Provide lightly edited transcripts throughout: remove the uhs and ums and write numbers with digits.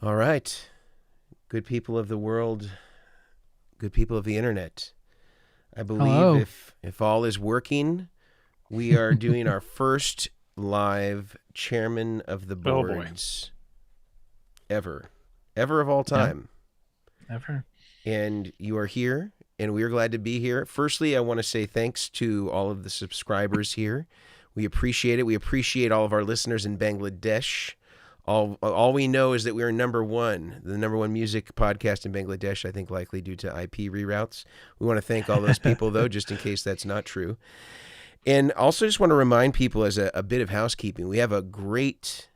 All right. Good people of the world, good people of the internet. I believe Hello. if all is working, we are doing our first live chairman of the Oh boy. boards ever. Ever of all Yeah, time. ever. And you are here and we are glad to be here. Firstly, I want to say thanks to all of the subscribers here. We appreciate it. We appreciate all of our listeners in Bangladesh. All we know is that we are the number one music podcast in Bangladesh, I think likely due to IP reroutes. We want to thank all those people, though, just in case that's not true. And also just want to remind people as a bit of housekeeping, we have a great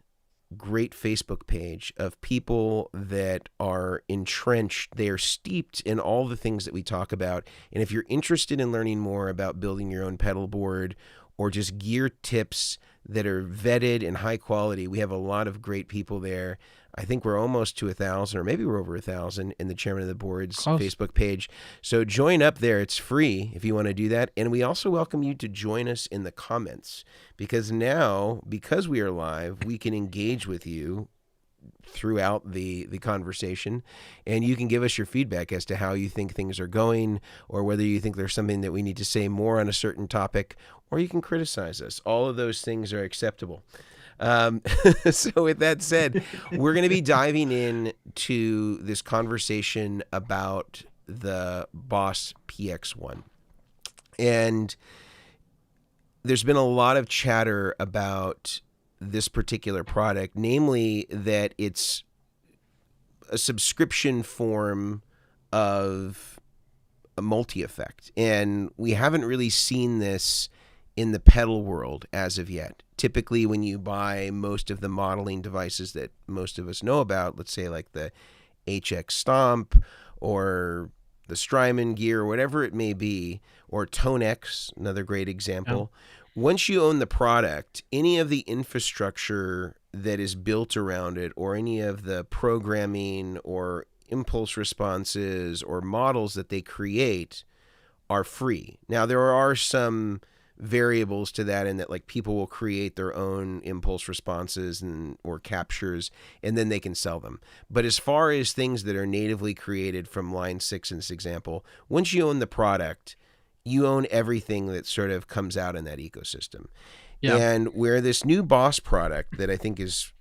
Facebook page of people that are entrenched. They are steeped in all the things that we talk about. And if you're interested in learning more about building your own pedal board or just gear tips that are vetted and high quality, we have a lot of great people there. I think we're almost to 1,000, or maybe we're over 1,000 in the Chairman of the Board's Close. Facebook page. So join up there. It's free if you want to do that. And we also welcome you to join us in the comments because now, because we are live, we can engage with you throughout the conversation, and you can give us your feedback as to how you think things are going, or whether you think there's something that we need to say more on a certain topic, or you can criticize us. All of those things are acceptable. Um, so with that said, we're going to be diving into this conversation about the Boss PX1. And there's been a lot of chatter about this particular product, namely that it's a subscription form of a multi-effect. And we haven't really seen this in the pedal world as of yet. Typically, when you buy most of the modeling devices that most of us know about, let's say like the HX Stomp or the Strymon gear, or whatever it may be, or Tone X, another great Yeah. example. Once you own the product, any of the infrastructure that is built around it, or any of the programming or impulse responses or models that they create are free. Now, there are some variables to that in that, like, people will create their own impulse responses and or captures, and then they can sell them. But as far as things that are natively created from line 6 in this example, once you own the product, you own everything that sort of comes out in that ecosystem. Yeah. And where this new Boss product that I think is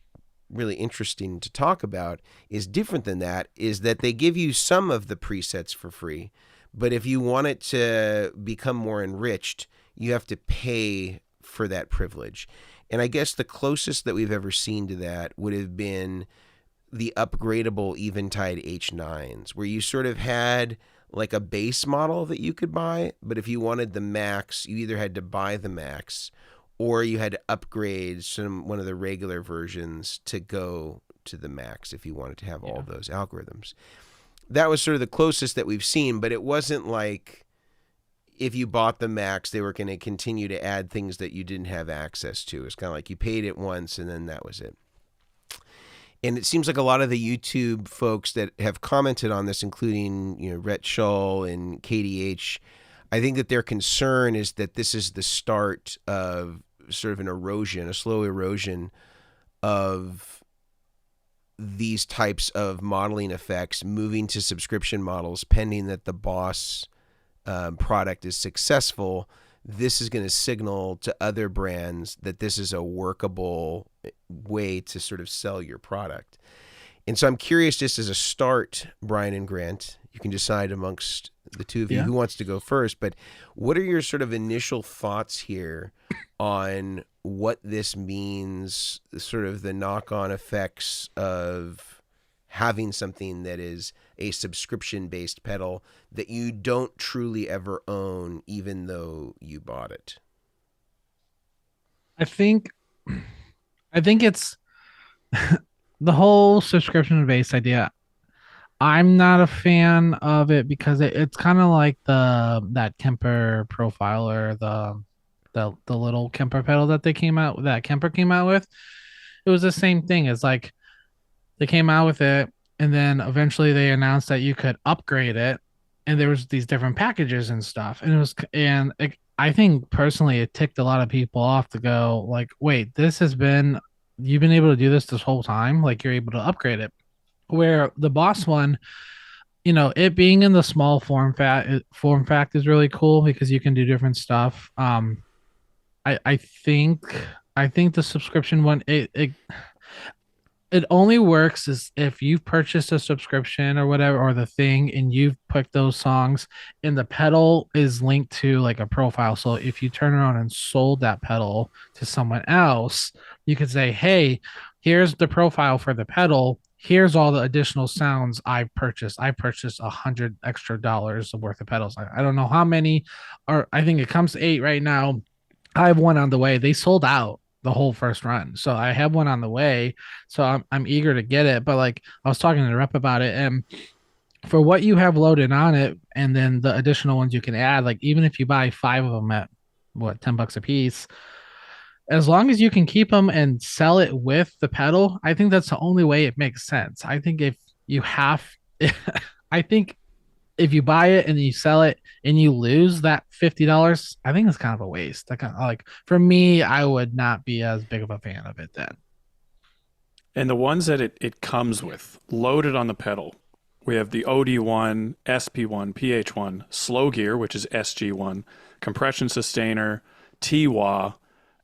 really interesting to talk about is different than that, is that they give you some of the presets for free, but if you want it to become more enriched, you have to pay for that privilege. And I guess the closest that we've ever seen to that would have been the upgradable Eventide H9s, where you sort of had like a base model that you could buy, but if you wanted the max, you either had to buy the max or you had to upgrade one of the regular versions to go to the max if you wanted to have all Yeah. of those algorithms. That was sort of the closest that we've seen, but it wasn't like if you bought the max, they were going to continue to add things that you didn't have access to. It's kind of like you paid it once and then that was it. And it seems like a lot of the YouTube folks that have commented on this, including, Rhett Shull and KDH, I think that their concern is that this is the start of sort of an erosion, a slow erosion of these types of modeling effects moving to subscription models, pending that the Boss product is successful. This is going to signal to other brands that this is a workable way to sort of sell your product. And so I'm curious, just as a start, Brian and Grant, you can decide amongst the two of you Yeah. who wants to go first, but what are your sort of initial thoughts here on what this means, sort of the knock-on effects of having something that is a subscription-based pedal that you don't truly ever own, even though you bought it? I think I think it's the whole subscription based idea. I'm not a fan of it because it's kind of like that Kemper profiler, the little Kemper pedal that Kemper came out with. It was the same thing. It's like they came out with it, and then eventually they announced that you could upgrade it, and there was these different packages and stuff, and I think personally it ticked a lot of people off to go like, wait, you've been able to do this whole time, like you're able to upgrade it. Where the Boss one, it being in the small form fact is really cool because you can do different stuff. I think the subscription one, it only works is if you've purchased a subscription or whatever, or the thing, and you've put those songs, and the pedal is linked to like a profile. So if you turn around and sold that pedal to someone else, you could say, hey, here's the profile for the pedal. Here's all the additional sounds I purchased. I purchased $100 extra worth of pedals. I don't know how many, or I think it comes to 8 right now. I have one on the way. They sold out the whole first run. So I have one on the way. So I'm eager to get it. But like I was talking to the rep about it, and for what you have loaded on it, and then the additional ones you can add, like even if you buy 5 of them at what, $10 a piece, as long as you can keep them and sell it with the pedal, I think that's the only way it makes sense. I think if you have I think if you buy it and you sell it and you lose that $50, I think it's kind of a waste. That kind of, like, for me, I would not be as big of a fan of it then. And the ones that it comes with, loaded on the pedal, we have the OD1, SP1, PH1, slow gear, which is SG1, compression sustainer, TWA,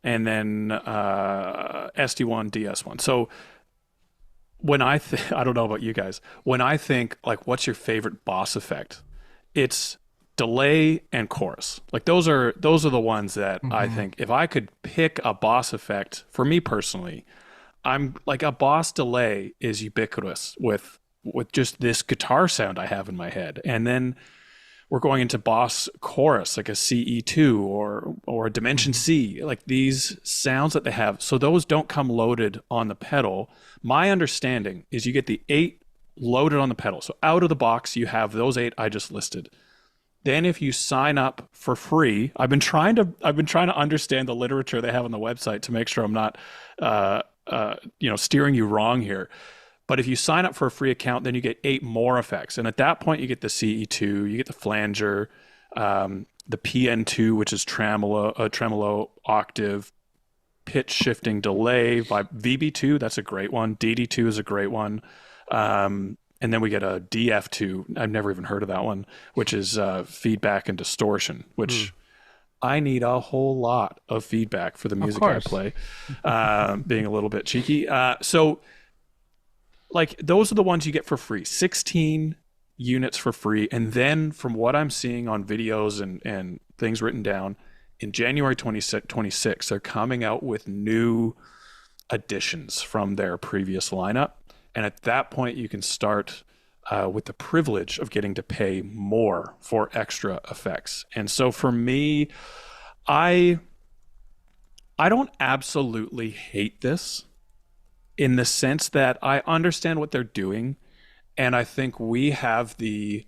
and then SD1, DS1. So when I don't know about you guys, when I think like, what's your favorite Boss effect? It's delay and chorus. Like those are the ones that I think if I could pick a Boss effect for me personally, I'm like, a Boss delay is ubiquitous with just this guitar sound I have in my head. And then we're going into Boss chorus, like a CE2 or a Dimension C, like these sounds that they have. So those don't come loaded on the pedal. My understanding is you get the 8 loaded on the pedal. So out of the box, you have those 8 I just listed. Then if you sign up for free, I've been trying to understand the literature they have on the website to make sure I'm not steering you wrong here. But if you sign up for a free account, then you get 8 more effects. And at that point, you get the CE2, you get the flanger, the PN2, which is tremolo, octave, pitch shifting delay, VB2, that's a great one. DD2 is a great one. And then we get a DF2. I've never even heard of that one, which is feedback and distortion, which I need a whole lot of feedback for the music I play, being a little bit cheeky. So like those are the ones you get for free, 16 units for free. And then from what I'm seeing on videos and things written down, in January 2026, they're coming out with new additions from their previous lineup. And at that point, you can start with the privilege of getting to pay more for extra effects. And so for me, I don't absolutely hate this, in the sense that I understand what they're doing. And I think we have the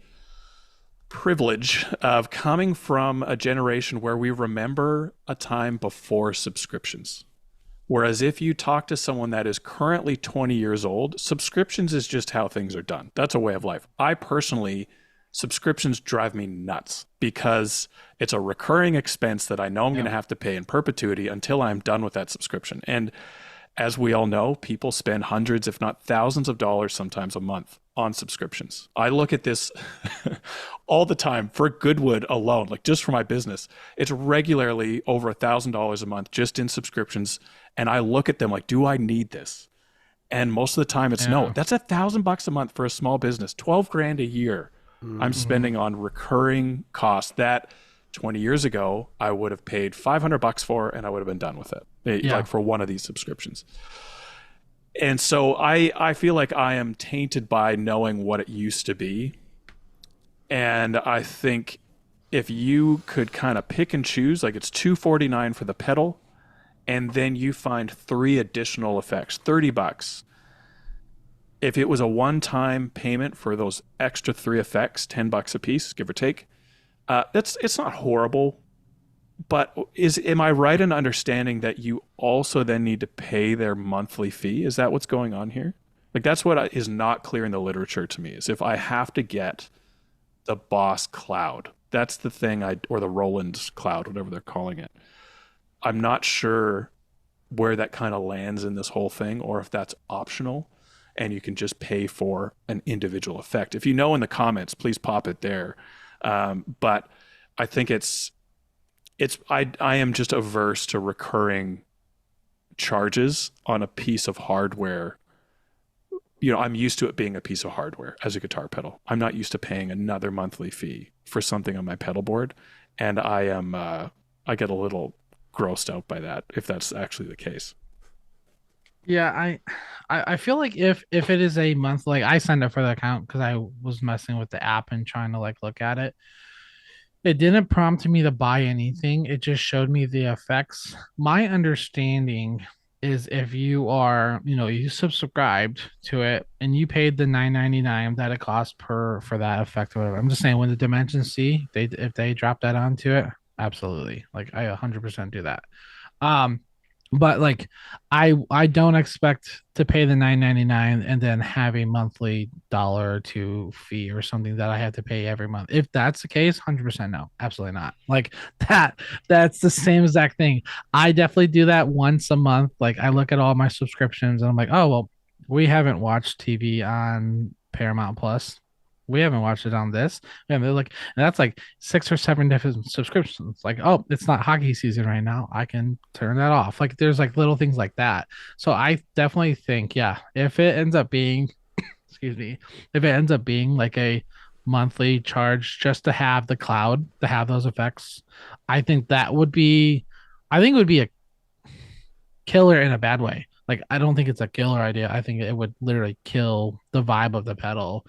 privilege of coming from a generation where we remember a time before subscriptions. Whereas if you talk to someone that is currently 20 years old, subscriptions is just how things are done. That's a way of life. I personally, subscriptions drive me nuts because it's a recurring expense that I know I'm going to have to pay in perpetuity until I'm done with that subscription. And as we all know, people spend hundreds, if not thousands of dollars, sometimes a month on subscriptions. I look at this all the time for Goodwood alone, like just for my business. It's regularly over $1,000 a month just in subscriptions. And I look at them like, do I need this? And most of the time it's no. That's $1,000 a month for a small business, 12 grand a year. I'm spending on recurring costs that 20 years ago, I would have paid $500 for, and I would have been done with it, like for one of these subscriptions. And so I feel like I am tainted by knowing what it used to be. And I think if you could kind of pick and choose, like it's $249 for the pedal, and then you find 3 additional effects, $30. If it was a one-time payment for those extra 3 effects, $10 a piece, give or take, it's not horrible. But am I right in understanding that you also then need to pay their monthly fee? Is that what's going on here? Like that's what is not clear in the literature to me, is if I have to get the Boss Cloud, that's the thing or the Roland Cloud, whatever they're calling it. I'm not sure where that kind of lands in this whole thing, or if that's optional. and you can just pay for an individual effect. If you know in the comments, please pop it there. But I think I am just averse to recurring charges on a piece of hardware. I'm used to it being a piece of hardware as a guitar pedal. I'm not used to paying another monthly fee for something on my pedal board, and I get a little grossed out by that if that's actually the case. Yeah, I feel like if it is a month, like I signed up for the account because I was messing with the app and trying to like look at it. It didn't prompt me to buy anything. It just showed me the effects. My understanding is if you are, you subscribed to it and you paid the $9.99 that it costs for that effect or whatever. I'm just saying when the Dimension C, if they drop that onto it, absolutely. Like I 100% do that. But like I don't expect to pay the $9.99 and then have a monthly $1 or $2 fee or something that I have to pay every month. If that's the case, 100% no, absolutely not. Like that's the same exact thing. I definitely do that once a month. Like I look at all my subscriptions and I'm like, oh well, we haven't watched TV on Paramount Plus. We haven't watched it on this. And they're like, and that's like 6 or 7 different subscriptions. Like, oh, it's not hockey season right now. I can turn that off. Like, there's like little things like that. So I definitely think, yeah, if it ends up being, excuse me, if it ends up being like a monthly charge just to have the cloud, to have those effects, I think it would be a killer in a bad way. Like, I don't think it's a killer idea. I think it would literally kill the vibe of the pedal.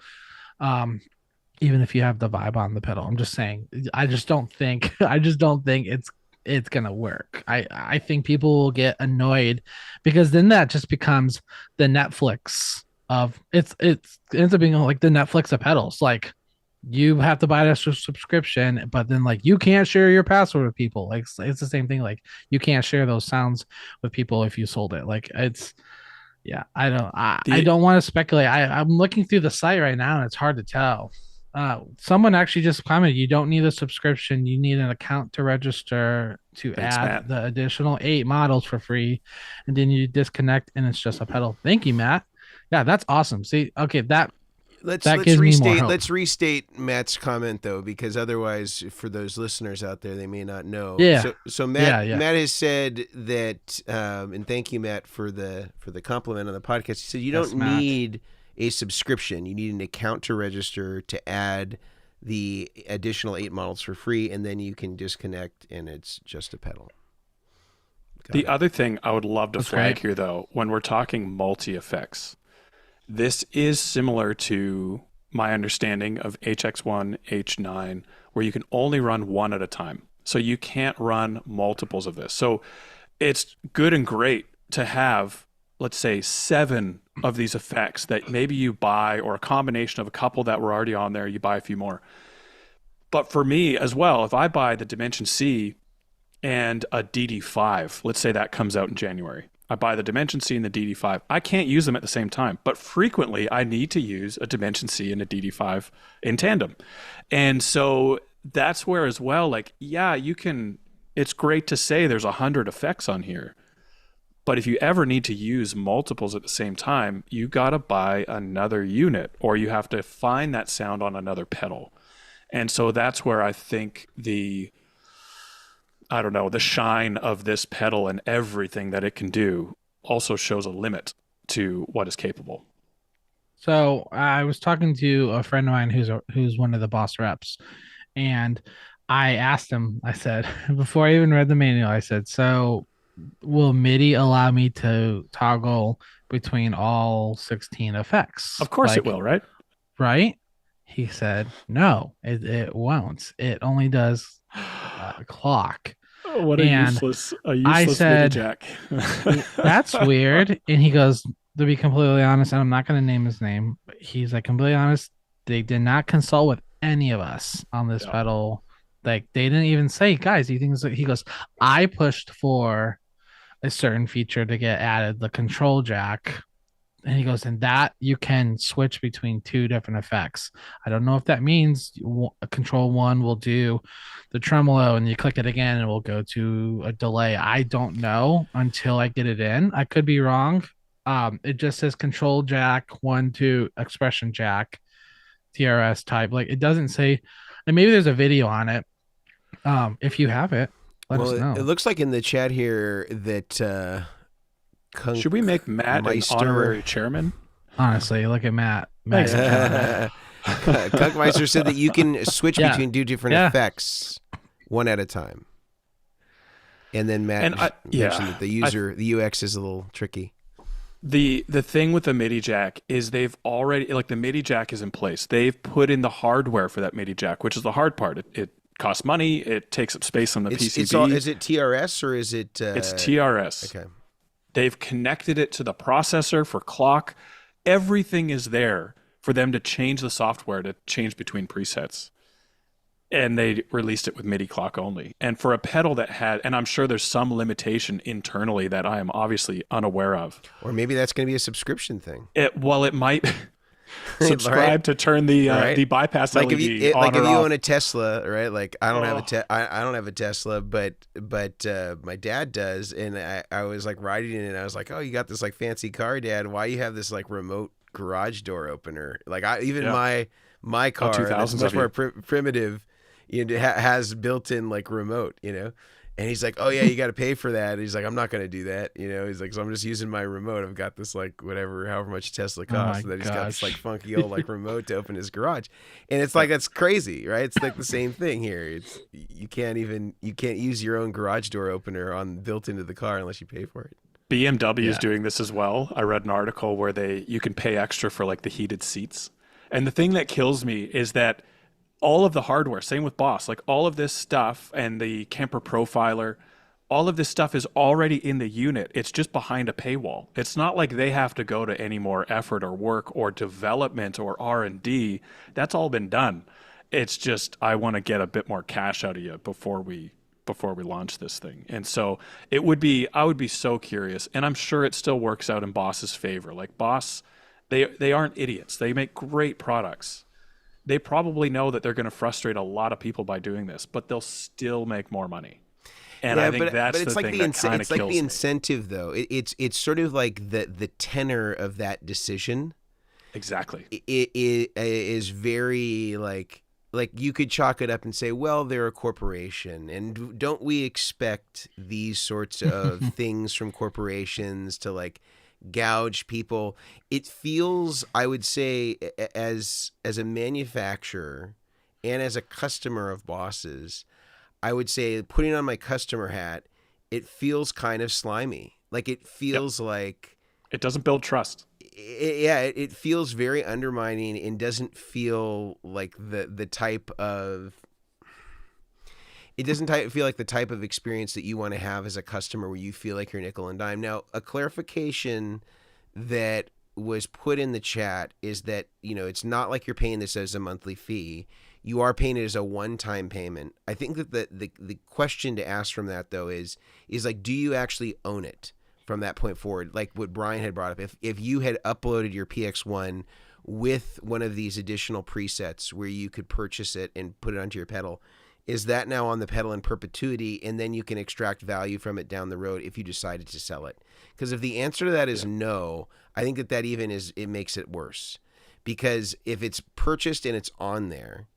Even if you have the vibe on the pedal. I'm just saying, I just don't think it's gonna work. I think people will get annoyed because then that just becomes the Netflix of it ends up being like the Netflix of pedals. Like you have to buy a subscription, but then like you can't share your password with people. Like it's the same thing. Like you can't share those sounds with people if you sold it. Like it's yeah, I don't want to speculate. I'm looking through the site right now and it's hard to tell. Someone actually just commented, you don't need a subscription. You need an account to register to add Matt. the additional 8 models for free. And then you disconnect and it's just a pedal. Thank you, Matt. Yeah, that's awesome. See, okay, that gives me more hope. Let's restate Matt's comment though, because otherwise, for those listeners out there, they may not know. Yeah. So Matt, Matt has said that, and thank you, Matt, for the compliment on the podcast. He said you don't need a subscription; you need an account to register to add the additional 8 models for free, and then you can disconnect, and it's just a pedal. The other thing I would love to flag here, though, when we're talking multi-effects, this is similar to my understanding of HX1, H9, where you can only run one at a time. So you can't run multiples of this. So it's good and great to have, let's say, 7 of these effects that maybe you buy, or a combination of a couple that were already on there, you buy a few more. But for me as well, if I buy the Dimension C and a DD5, let's say that comes out in January, I buy the Dimension C and the DD5. I can't use them at the same time, but frequently I need to use a Dimension C and a DD5 in tandem. And so that's where as well, like, yeah, it's great to say there's 100 effects on here, but if you ever need to use multiples at the same time, you got to buy another unit, or you have to find that sound on another pedal. And so that's where I think the shine of this pedal and everything that it can do also shows a limit to what is capable. So I was talking to a friend of mine who's one of the Boss reps, and I asked him, I said, before I even read the manual, I said, so will MIDI allow me to toggle between all 16 effects? Of course it will, right? Right? He said, no, it won't. It only does clock. What a useless I said, MIDI jack. That's weird. And he goes, to be completely honest, and I'm not going to name his name, but he's like, completely honest, they did not consult with any of us on this pedal. Like, they didn't even say, guys, he goes, I pushed for a certain feature to get added, the control jack. And he goes, and that you can switch between 2 different effects. I don't know if that means control 1 will do the tremolo and you click it again and it will go to a delay. I don't know until I get it in. I could be wrong. It just says control jack 1 2 expression jack TRS type. Like it doesn't say, and maybe there's a video on it. If you have it, let us know. It looks like in the chat here that should we make Matt an honorary chairman? Honestly, look at Matt. Kunkmeister said that you can switch between different effects one at a time. And then Matt mentioned that the UX is a little tricky. The thing with the MIDI jack is they've already, like the MIDI jack is in place. They've put in the hardware for that MIDI jack, which is the hard part. It costs money. It takes up space on the PCB. Is it TRS or is it? It's TRS. Okay. They've connected it to the processor for clock. Everything is there for them to change the software to change between presets. And they released it with MIDI clock only. And for a pedal that had, and I'm sure there's some limitation internally that I am obviously unaware of. Or maybe that's going to be a subscrition thing. It might subscribe to turn the bypass LED if you on or off. own a Tesla, right? Like I don't have a Tesla, but my dad does, and I was like riding in it, and I was like, oh, you got this like fancy car, Dad. Why you have this like remote garage door opener? Like my car that's much more primitive. Has built-in like remote, and he's like, oh yeah, you got to pay for that. And he's like, I'm not going to do that. He's like, so I'm just using my remote. I've got this like however much Tesla costs. And then he's got this like funky old like remote to open his garage. And it's like, that's crazy, right? It's like the same thing here. It's, you can't use your own garage door opener built into the car unless you pay for it. BMW is doing this as well. I read an article where you can pay extra for like the heated seats. And the thing that kills me is that all of the hardware, same with Boss, like all of this stuff and the Kemper profiler, all of this stuff is already in the unit. It's just behind a paywall. It's not like they have to go to any more effort or work or development or R&D. That's all been done. It's just, I want to get a bit more cash out of you before we launch this thing. And so I would be so curious, and I'm sure it still works out in Boss's favor. Like Boss, they aren't idiots. They make great products. They probably know that they're going to frustrate a lot of people by doing this, but they'll still make more money. And I think that's the thing that kind of kills me. It's like the incentive, though. It's sort of like the tenor of that decision. Exactly. It is very like you could chalk it up and say, well, they're a corporation, and don't we expect these sorts of things from corporations to like gouge people? It feels, I would say, as a manufacturer and as a customer of Bosses, I would say, putting on my customer hat, it feels kind of slimy. Like it feels like it doesn't build trust. It feels very undermining and doesn't feel like the type of. It doesn't feel like the type of experience that you want to have as a customer where you feel like you're nickel and dime. Now, a clarification that was put in the chat is that, it's not like you're paying this as a monthly fee. You are paying it as a one-time payment. I think that the question to ask from that, though, is like, do you actually own it from that point forward? Like what Brian had brought up. If you had uploaded your PX1 with one of these additional presets where you could purchase it and put it onto your pedal, is that now on the pedal in perpetuity, and then you can extract value from it down the road if you decided to sell it? Because if the answer to that is no, I think that even it makes it worse. Because if it's purchased and it's on there,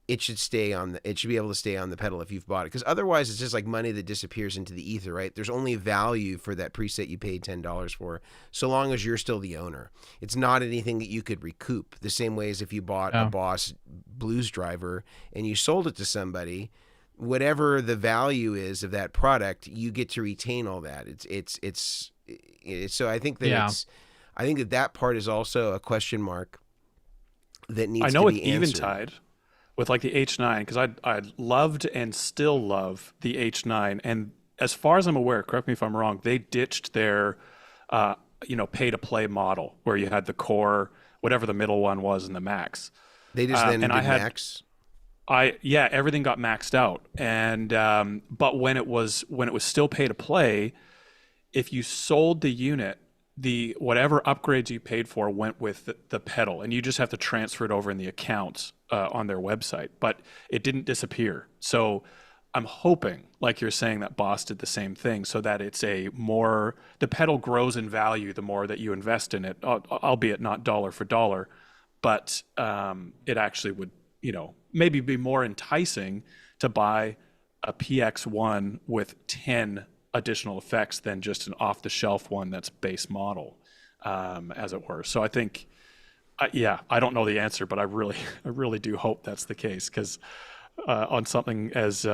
it should be able to stay on the pedal if you've bought it. Because otherwise, it's just like money that disappears into the ether, right? There's only value for that preset you paid $10 for, so long as you're still the owner. It's not anything that you could recoup. The same way as if you bought a Boss Blues driver and you sold it to somebody, whatever the value is of that product, you get to retain all that. It's so I think that that part is also a question mark that needs to be answered. I know it's Eventide with like the H9, because I loved and still love the H9, and as far as I'm aware, correct me if I'm wrong, they ditched their pay to play model where you had the core, whatever the middle one was, and the max. They just then did max. Everything got maxed out, and but when it was still pay to play, if you sold the unit, the whatever upgrades you paid for went with the pedal, and you just have to transfer it over in the accounts on their website, but it didn't disappear. So I'm hoping, like you're saying, that Boss did the same thing, so that it's the pedal grows in value the more that you invest in it, albeit not dollar for dollar, but it actually would, maybe be more enticing to buy a PX1 with 10 additional effects than just an off-the-shelf one that's base model, as it were. So I think, I don't know the answer, but I really do hope that's the case, because on something as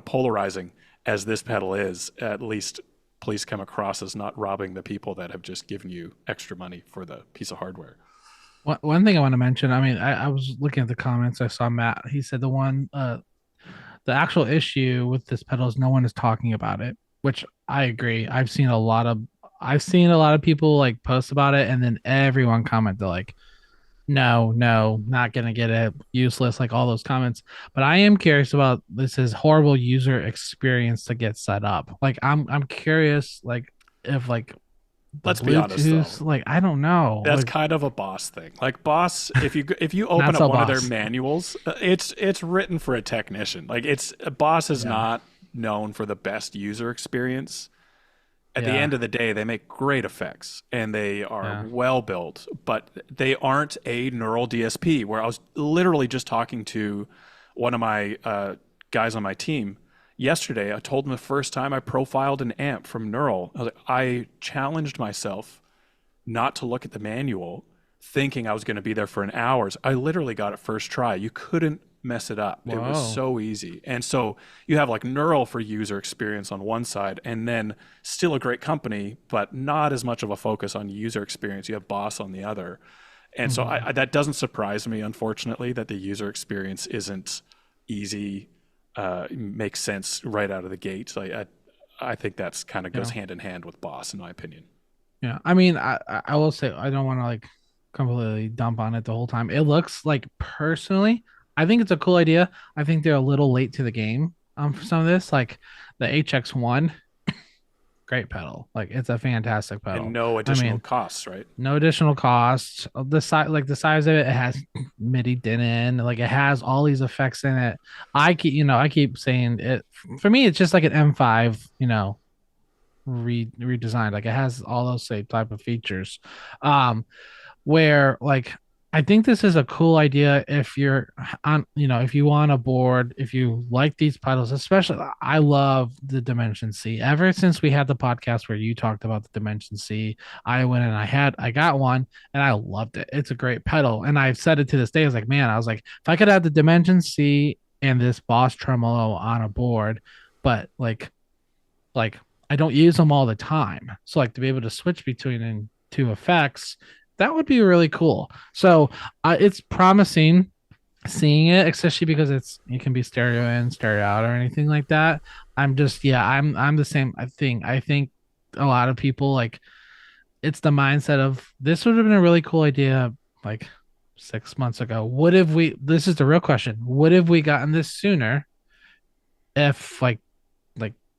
polarizing as this pedal is, at least please come across as not robbing the people that have just given you extra money for the piece of hardware. One thing I want to mention, I mean, I was looking at the comments. I saw Matt. He said the actual issue with this pedal is no one is talking about it, which I agree. I've seen a lot of people like post about it, and then everyone commented like, no, not gonna get it, useless, like all those comments. But I am curious about this is horrible user experience to get set up. Like I'm curious, like if like Let's be honest, though. like I don't know. That's like, kind of a Boss thing. Like Boss, if you open so up one of Boss. their manuals, it's written for a technician. Like Boss is not known for the best user experience. At the end of the day, they make great effects and they are well built, but they aren't a neural DSP. Where I was literally just talking to one of my guys on my team yesterday. I told him the first time I profiled an amp from Neural, I challenged myself not to look at the manual, thinking I was going to be there for an hour. I literally got it first try. You couldn't mess it up. Wow. It was so easy. And so you have like Neural for user experience on one side, and then still a great company, but not as much of a focus on user experience. You have Boss on the other. And so that doesn't surprise me, unfortunately, that the user experience isn't easy, makes sense right out of the gate. I think that's kind of goes hand in hand with Boss, in my opinion. Yeah. I mean, I will say, I don't want to like completely dump on it the whole time. It looks like, personally, I think it's a cool idea. I think they're a little late to the game for some of this. Like the HX1, great pedal. Like it's a fantastic pedal. And no additional costs, right? No additional costs. The size of it, it has MIDI in. Like it has all these effects in it. I keep saying it. For me, it's just like an M5, redesigned. Like it has all those same type of features. Where like I think this is a cool idea if you're on, if you want a board, if you like these pedals, especially I love the Dimension C. Ever since we had the podcast where you talked about the Dimension C, I went and I got one and I loved it. It's a great pedal. And I've said it to this day. I was like, if I could have the Dimension C and this Boss tremolo on a board, but like I don't use them all the time. So like to be able to switch between two effects, that would be really cool. So it's promising seeing it, especially because it can be stereo in, stereo out, or anything like that. I'm the same. I think a lot of people like it's the mindset of this would have been a really cool idea like 6 months ago. This is the real question. Would have we gotten this sooner if like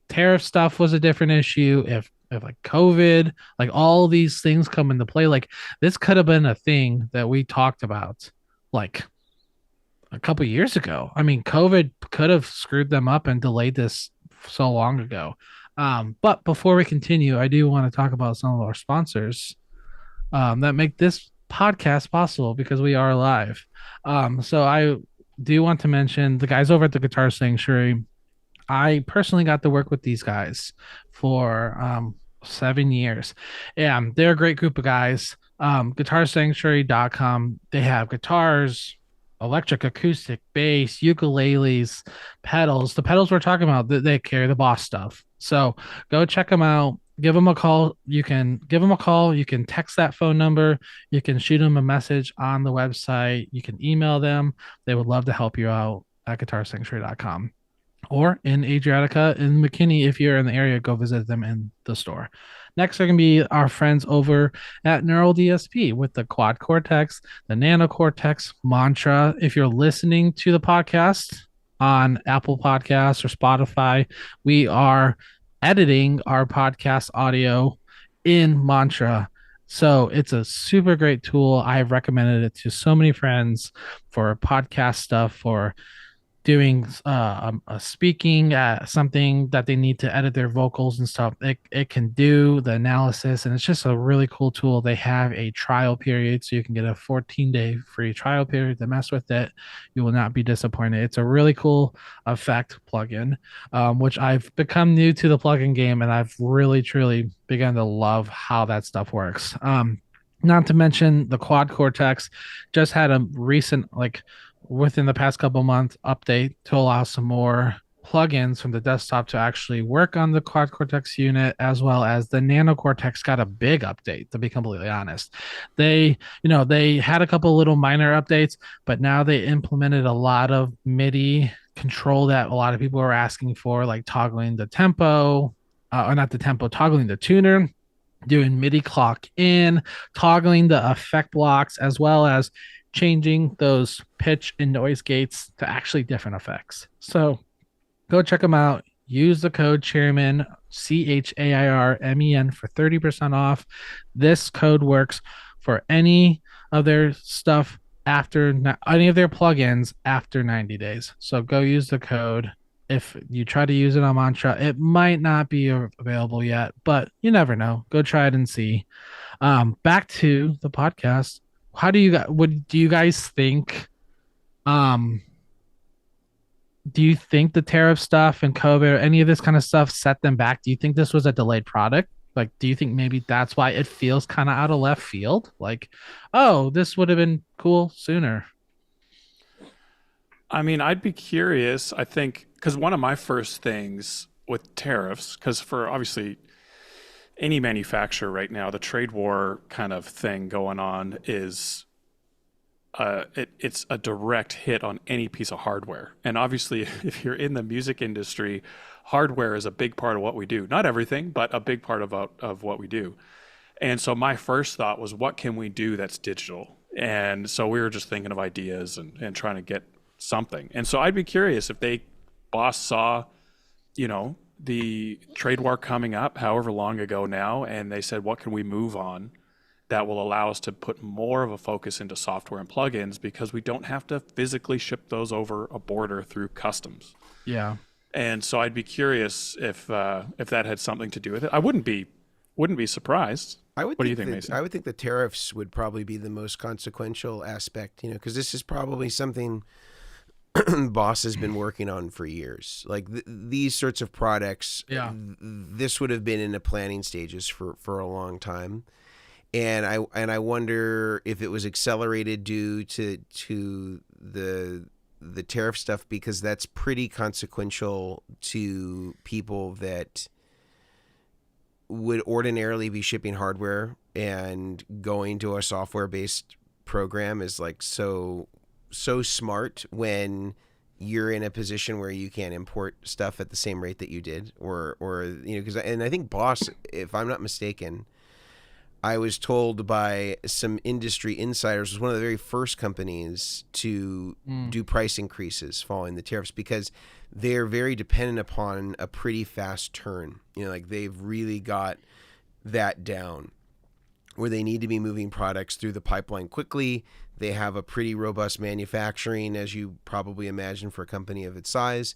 tariff stuff was a different issue, if like COVID, like all these things come into play? Like this could have been a thing that we talked about like a couple years ago. I mean, COVID could have screwed them up and delayed this so long ago. But before we continue, I do want to talk about some of our sponsors that make this podcast possible, because we are live. So I do want to mention the guys over at the Guitar Sanctuary. I personally got to work with these guys for 7 years. Yeah, they're a great group of guys. GuitarSanctuary.com. They have guitars, electric, acoustic, bass, ukuleles, pedals. The pedals we're talking about, they carry the Boss stuff. So go check them out. Give them a call. You can give them a call. You can text that phone number. You can shoot them a message on the website. You can email them. They would love to help you out at GuitarSanctuary.com. Or in Adriatica in McKinney. If you're in the area, go visit them in the store. Next are going to be our friends over at Neural DSP with the Quad Cortex, the Nano Cortex, Mantra. If you're listening to the podcast on Apple Podcasts or Spotify, we are editing our podcast audio in Mantra. So it's a super great tool. I have recommended it to so many friends for podcast stuff, for doing speaking something that they need to edit their vocals and stuff, it can do the analysis, and it's just a really cool tool. They have a trial period, so you can get a 14-day free trial period to mess with it. You will not be disappointed. It's a really cool effect plugin, which I've become new to the plugin game, and I've really truly begun to love how that stuff works. Not to mention the quad cortex just had a recent, like within the past couple months, update to allow some more plugins from the desktop to actually work on the quad cortex unit, as well as the nano cortex got a big update, to be completely honest. They had a couple little minor updates, but now they implemented a lot of MIDI control that a lot of people are asking for, like toggling the tempo, or not the tempo, toggling the tuner, doing MIDI clock in, toggling the effect blocks, as well as changing those pitch and noise gates to actually different effects. So go check them out. Use the code Chairmen, CHAIRMEN, for 30% off. This code works for any of their stuff after any of their plugins after 90 days. So go use the code. If you try to use it on Mantra, it might not be available yet, but you never know. Go try it and see. Back to the podcast. How do you guys think? Do you think the tariff stuff and COVID or any of this kind of stuff set them back? Do you think this was a delayed product? Like, do you think maybe that's why it feels kind of out of left field? Like, oh, this would have been cool sooner. I mean, I'd be curious. I think because one of my first things with tariffs, because for obviously any manufacturer right now, the trade war kind of thing going on is it's a direct hit on any piece of hardware. And obviously, if you're in the music industry, hardware is a big part of what we do. Not everything, but a big part of what we do. And so my first thought was, what can we do that's digital? And so we were just thinking of ideas and trying to get something. And so I'd be curious if Boss saw, the trade war coming up however long ago now, and they said, what can we move on that will allow us to put more of a focus into software and plugins, because we don't have to physically ship those over a border through customs. Yeah. And so I'd be curious if that had something to do with it. I wouldn't be surprised. What do you think, Mason? I would think the tariffs would probably be the most consequential aspect, because this is probably something Boss has been working on for years. Like these sorts of products, this would have been in the planning stages for a long time. And I wonder if it was accelerated due to the tariff stuff, because that's pretty consequential to people that would ordinarily be shipping hardware, and going to a software-based program is like so smart when you're in a position where you can't import stuff at the same rate that you did, or because I think Boss, if I'm not mistaken, I was told by some industry insiders, was one of the very first companies to do price increases following the tariffs, because they're very dependent upon a pretty fast turn. Like they've really got that down, where they need to be moving products through the pipeline quickly. They have a pretty robust manufacturing, as you probably imagine, for a company of its size.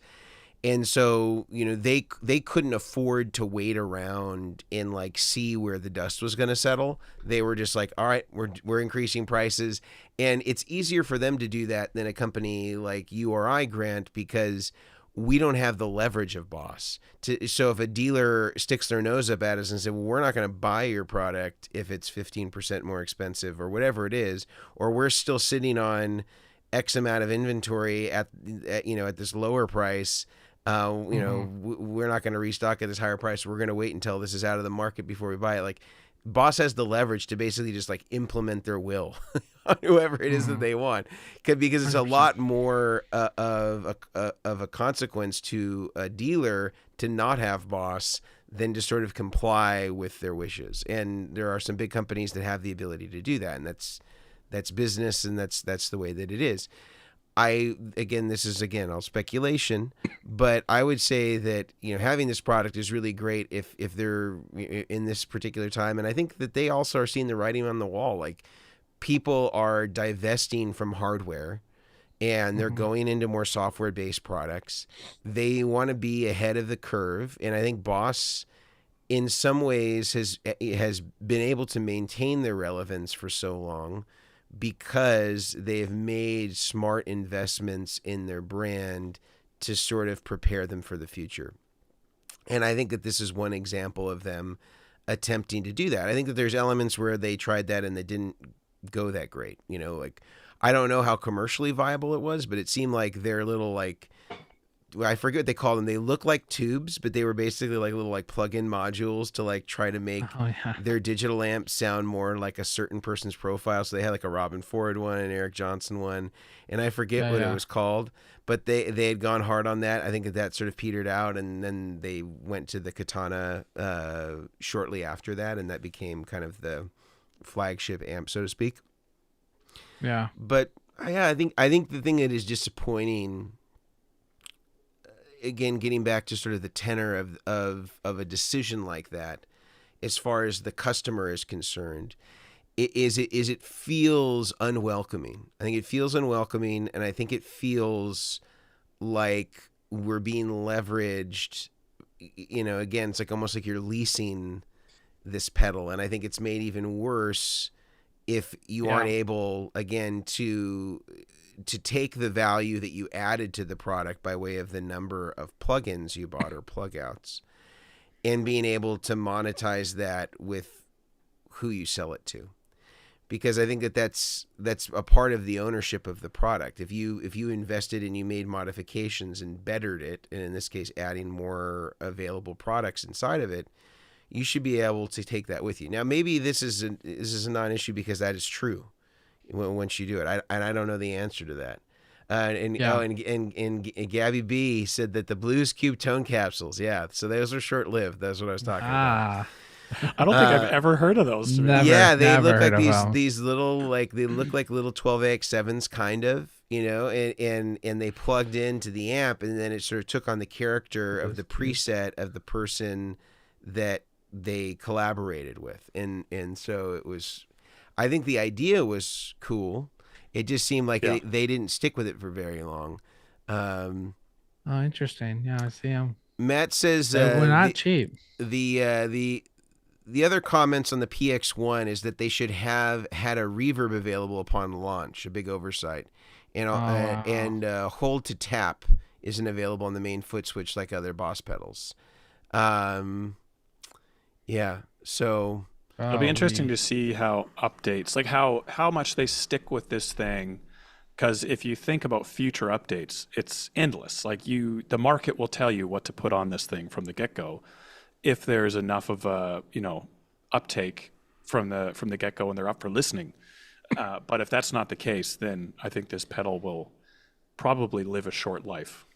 And so, they couldn't afford to wait around and like see where the dust was going to settle. They were just like, all right, we're increasing prices. And it's easier for them to do that than a company like you or I, Grant, because we don't have the leverage of Boss. So if a dealer sticks their nose up at us and says, well, we're not going to buy your product if it's 15% more expensive or whatever it is, or we're still sitting on X amount of inventory at this lower price, we're not going to restock at this higher price. We're going to wait until this is out of the market before we buy it. Like Boss has the leverage to basically just like implement their will on whoever it is that they want, because it's a lot more of a consequence to a dealer to not have Boss than to sort of comply with their wishes. And there are some big companies that have the ability to do that, and that's business, and that's the way that it is. This is all speculation, but I would say that, having this product is really great if they're in this particular time. And I think that they also are seeing the writing on the wall. Like people are divesting from hardware and they're going into more software-based products. They want to be ahead of the curve, and I think Boss, in some ways, has been able to maintain their relevance for so long because they've made smart investments in their brand to sort of prepare them for the future. And I think that this is one example of them attempting to do that. I think that there's elements where they tried that and they didn't go that great. You know, like, I don't know how commercially viable it was, but it seemed like their little, like, I forget what they call them. They look like tubes, but they were basically like little like plug-in modules to like try to make their digital amp sound more like a certain person's profile. So they had like a Robin Ford one and Eric Johnson one, and I forget what it was called, but they had gone hard on that. I think that sort of petered out, and then they went to the Katana shortly after that, and that became kind of the flagship amp, so to speak. Yeah. But yeah, I think the thing that is disappointing, again, getting back to sort of the tenor of a decision like that, as far as the customer is concerned, it feels unwelcoming. I think it feels unwelcoming, and I think it feels like we're being leveraged. You know, again, it's like almost like you're leasing this pedal, and I think it's made even worse if you aren't able, again, to take the value that you added to the product by way of the number of plugins you bought or plug outs, and being able to monetize that with who you sell it to. Because I think that that's a part of the ownership of the product. If you invested and you made modifications and bettered it, and in this case adding more available products inside of it, you should be able to take that with you. Now, maybe this is a non-issue because that is true once you do it. I don't know the answer to that. And Gabby B said that the Blues Cube tone capsules, so those are short-lived. That's what I was talking about. I don't think I've ever heard of those. They look like these little, like, they look like little 12AX7s kind of, you know, and they plugged into the amp, and then it sort of took on the character of the preset of the person that they collaborated with. And so it was, I think the idea was cool. It just seemed like they didn't stick with it for very long. Oh, interesting. Yeah, I see them. Matt says we're not cheap. The other comments on the PX1 is that they should have had a reverb available upon launch, a big oversight. And hold to tap isn't available on the main foot switch like other Boss pedals. So it'll be interesting to see how updates, like how much they stick with this thing, because if you think about future updates, it's endless. Like the market will tell you what to put on this thing from the get-go, if there's enough of a uptake from the get-go and they're up for listening. But if that's not the case, then I think this pedal will probably live a short life.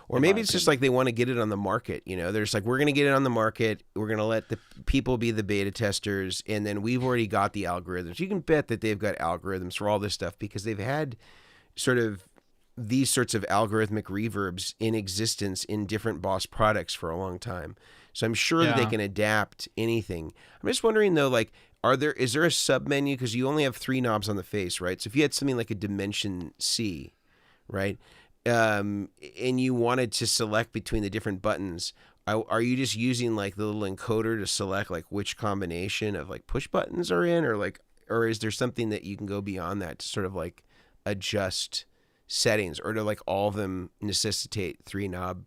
Or maybe it's just like they want to get it on the market. You know, there's like, we're going to get it on the market. We're going to let the people be the beta testers. And then we've already got the algorithms. You can bet that they've got algorithms for all this stuff because they've had sort of these sorts of algorithmic reverbs in existence in different Boss products for a long time. So I'm sure that they can adapt anything. I'm just wondering though, like, is there a sub menu? Because you only have 3 knobs on the face, right? So if you had something like a Dimension C, right? And you wanted to select between the different buttons, are you just using like the little encoder to select like which combination of like push buttons are in, or is there something that you can go beyond that to sort of like adjust settings, or do like all of them necessitate 3 knob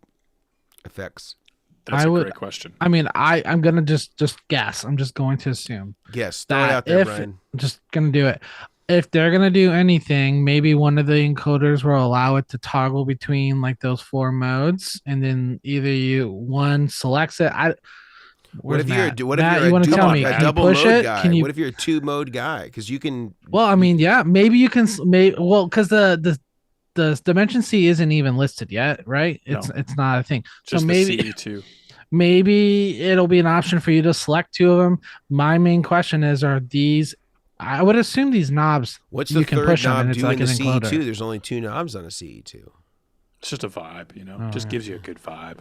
effects? That's a great question. I mean, I'm gonna just guess. I'm just going to assume. Yes, throw it out there, Brian. I'm just gonna do it. If they're going to do anything, maybe one of the encoders will allow it to toggle between like those 4 modes, and then either one selects it. What if you're a double push mode it? guy? What if you're a 2-mode guy? Because you can. Well, I mean, yeah, maybe you can. Because the Dimension C isn't even listed yet, right? It's not a thing. Just so maybe the CE2. Maybe it'll be an option for you to select 2 of them. My main question is, are these? I would assume these knobs. What's you the can third push knob them, and it's doing like the an CE2? encoder. There's only 2 knobs on a CE2. It's just a vibe, just gives you a good vibe.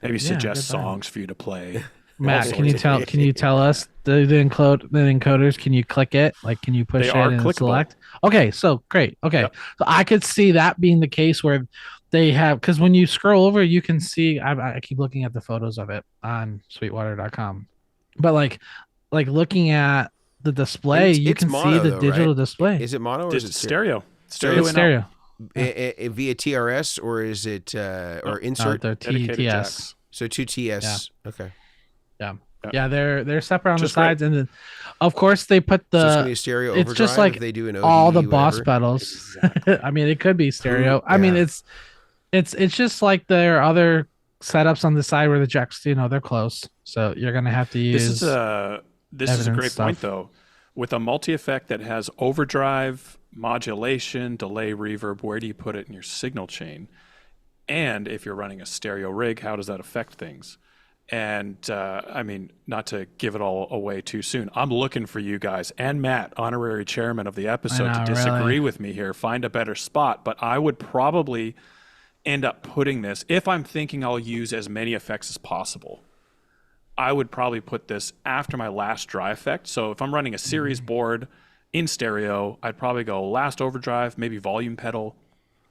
Maybe suggest songs for you to play. Matt, can sorts you of tell us the encoders? Can you click it? Like, can you push They it are and clickable. select? Okay, so great. Okay, Yep. so I could see that being the case where they have, because when you scroll over, you can see. I keep looking at the photos of it on Sweetwater.com, but like looking at the display, you it's can see mono the though, digital right? display. Is it mono or is it stereo. So It's in stereo. via TRS or is it or insert? They're dedicated TS. jacks. So 2 TS. Okay. Yeah, they're separate on Just the sides, and then of course they put So it's the. gonna be a stereo It's overdrive just like if they do an ODE, all the Boss whatever. pedals. Exactly. I mean, it could be stereo. I mean, Yeah. it's just like their other setups on the side where the jacks, they're close. So you're gonna have to use. This is a evidence great point stuff. though. With a multi-effect that has overdrive, modulation, delay, reverb, where do you put it in your signal chain? And if you're running a stereo rig, how does that affect things? And I mean, not to give it all away too soon, I'm looking for you guys and Matt, honorary chairman of the episode, to disagree really. with me here, find a better spot. But I would probably end up putting this, if I'm thinking I'll use as many effects as possible, I would probably put this after my last dry effect. So if I'm running a series board in stereo, I'd probably go last overdrive, maybe volume pedal.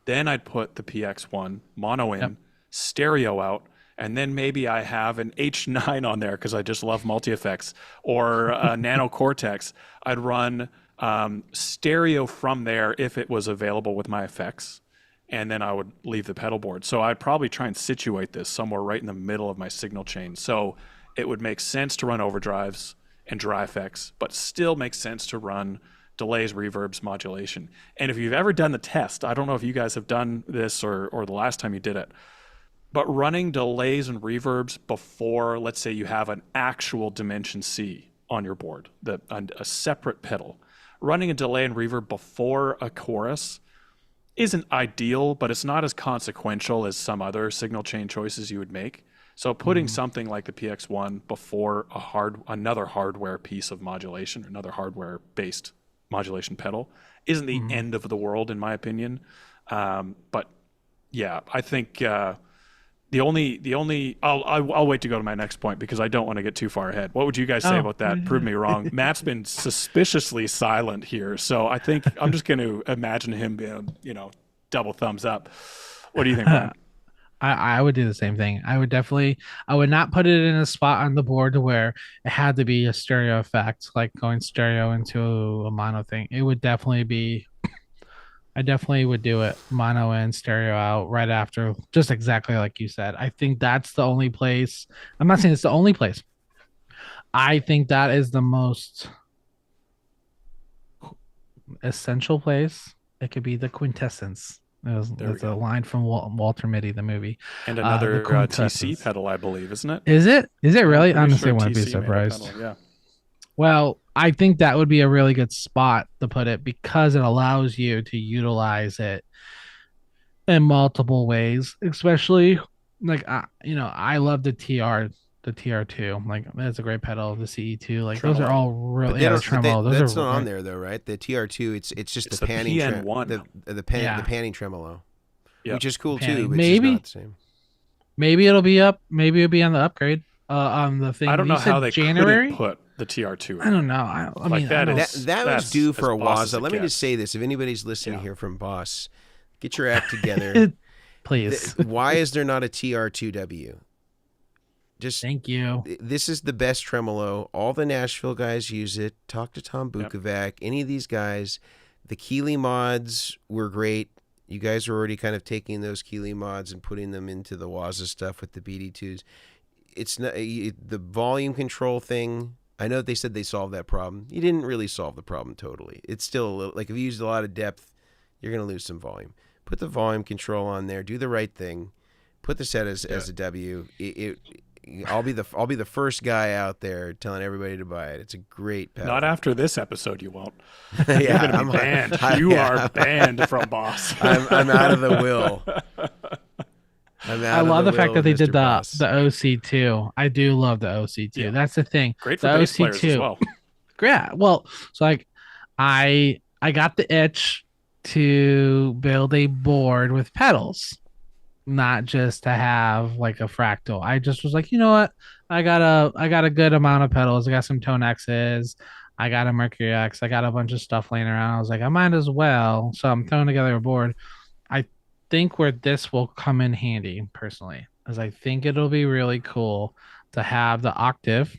Then I'd put the PX1 mono in, stereo out, and then maybe I have an H9 on there because I just love multi-effects, or a Nano Cortex. I'd run stereo from there if it was available with my effects, and then I would leave the pedal board. So I'd probably try and situate this somewhere right in the middle of my signal chain. So it would make sense to run overdrives and dry effects, but still makes sense to run delays, reverbs, modulation. And if you've ever done the test, I don't know if you guys have done this or the last time you did it, but running delays and reverbs before, let's say you have an actual Dimension C on your board, a separate pedal, running a delay and reverb before a chorus isn't ideal, but it's not as consequential as some other signal chain choices you would make. So putting something like the PX1 before another hardware piece of modulation, or another hardware-based modulation pedal, isn't the end of the world, in my opinion. But yeah, I think I'll wait to go to my next point because I don't want to get too far ahead. What would you guys say about that? Prove me wrong. Matt's been suspiciously silent here, so I think I'm just going to imagine him being, double thumbs up. What do you think, Brian? I would do the same thing. I would not put it in a spot on the board to where it had to be a stereo effect, like going stereo into a mono thing. It would definitely be, I definitely would do it mono in, stereo out right after, just exactly like you said. I think that's the only place. I'm not saying it's the only place. I think that is the most essential place. It could be the quintessence. There's a line from Walter Mitty, the movie. And another the TC quintessence. pedal, I believe, isn't it? Is it really? I'm Honestly, sure I wouldn't be TC made a surprised. pedal, yeah. Well, I think that would be a really good spot to put it because it allows you to utilize it in multiple ways, especially like I love the TR2. Like that's a great pedal. The CE2, like those are all really tremolo. That's not on there though, right? The TR2, it's just the panning PN1. the panning tremolo, which is cool too. But Maybe it's not the same. Maybe it'll be up. Maybe it'll be on the upgrade. On the thing. I don't know how they January? couldn't put the TR2 in. I don't know. I mean, that was due for a Waza. Let me gets. just say this: if anybody's listening here from Boss, get your act together, please. Why is there not a TR2W? Just thank you. This is the best tremolo. All the Nashville guys use it. Talk to Tom Bukovac. Any of these guys. The Keeley mods were great. You guys are already kind of taking those Keeley mods and putting them into the Waza stuff with the BD2s. It's not the volume control thing. I know they said they solved that problem. You didn't really solve the problem totally. It's still a little, like if you used a lot of depth, you're going to lose some volume. Put the volume control on there. Do the right thing. Put the set as a W. I'll be the first guy out there telling everybody to buy it. It's a great pedal. Not after this episode, you won't. Yeah, you're gonna be banned. You are banned from Boss. I'm out of the will. I love the fact that they did the OC2. I do love the OC2. Yeah. That's the thing. Great for the bass OC2. players as well. Yeah. Well, so like I got the itch to build a board with pedals. not just to have like a fractal. I just was like, you know what? I got a good amount of pedals. I got some Tone X's. I got a Mercury X. I got a bunch of stuff laying around. I was like, I might as well. So I'm throwing together a board. I think where this will come in handy personally is I think it'll be really cool to have the octave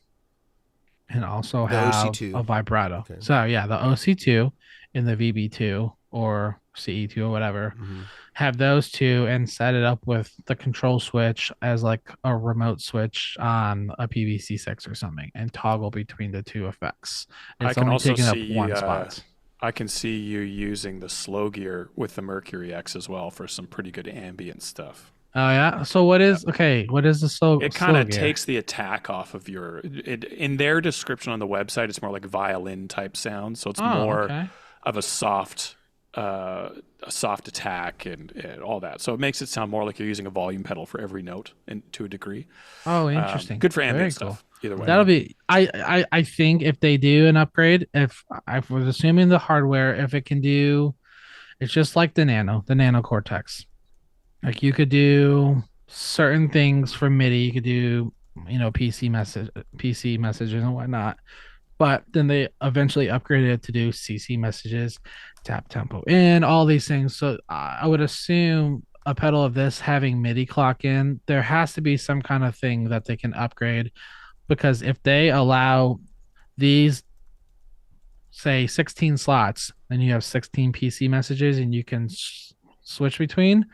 and also The have OC2. a vibrato. Okay. So yeah, the OC2 and the VB2 or CE2 or whatever. Mm-hmm. Have those two and set it up with the control switch as like a remote switch on a PVC6 or something and toggle between the two effects. I It's can only also taking up see one spot. I can see you using the slow gear with the Mercury X as well for some pretty good ambient stuff. Oh yeah. So what is okay? What is the slow? It kind slow of gear? takes the attack off of your. In their description on the website, it's more like violin type sound, so it's more okay. of a soft attack and all that. So it makes it sound more like you're using a volume pedal for every note, and to a degree. Oh, interesting. Good for Very ambient cool. stuff. Either way, That'll be. I think if they do an upgrade, if I was assuming the hardware, if it can do, it's just like the Nano Cortex. Like you could do certain things for MIDI. You could do, PC messages and whatnot. But then they eventually upgraded it to do CC messages, tap tempo in, all these things. So I would assume a pedal of this having MIDI clock in, there has to be some kind of thing that they can upgrade because if they allow these, say, 16 slots, then you have 16 PC messages and you can switch between.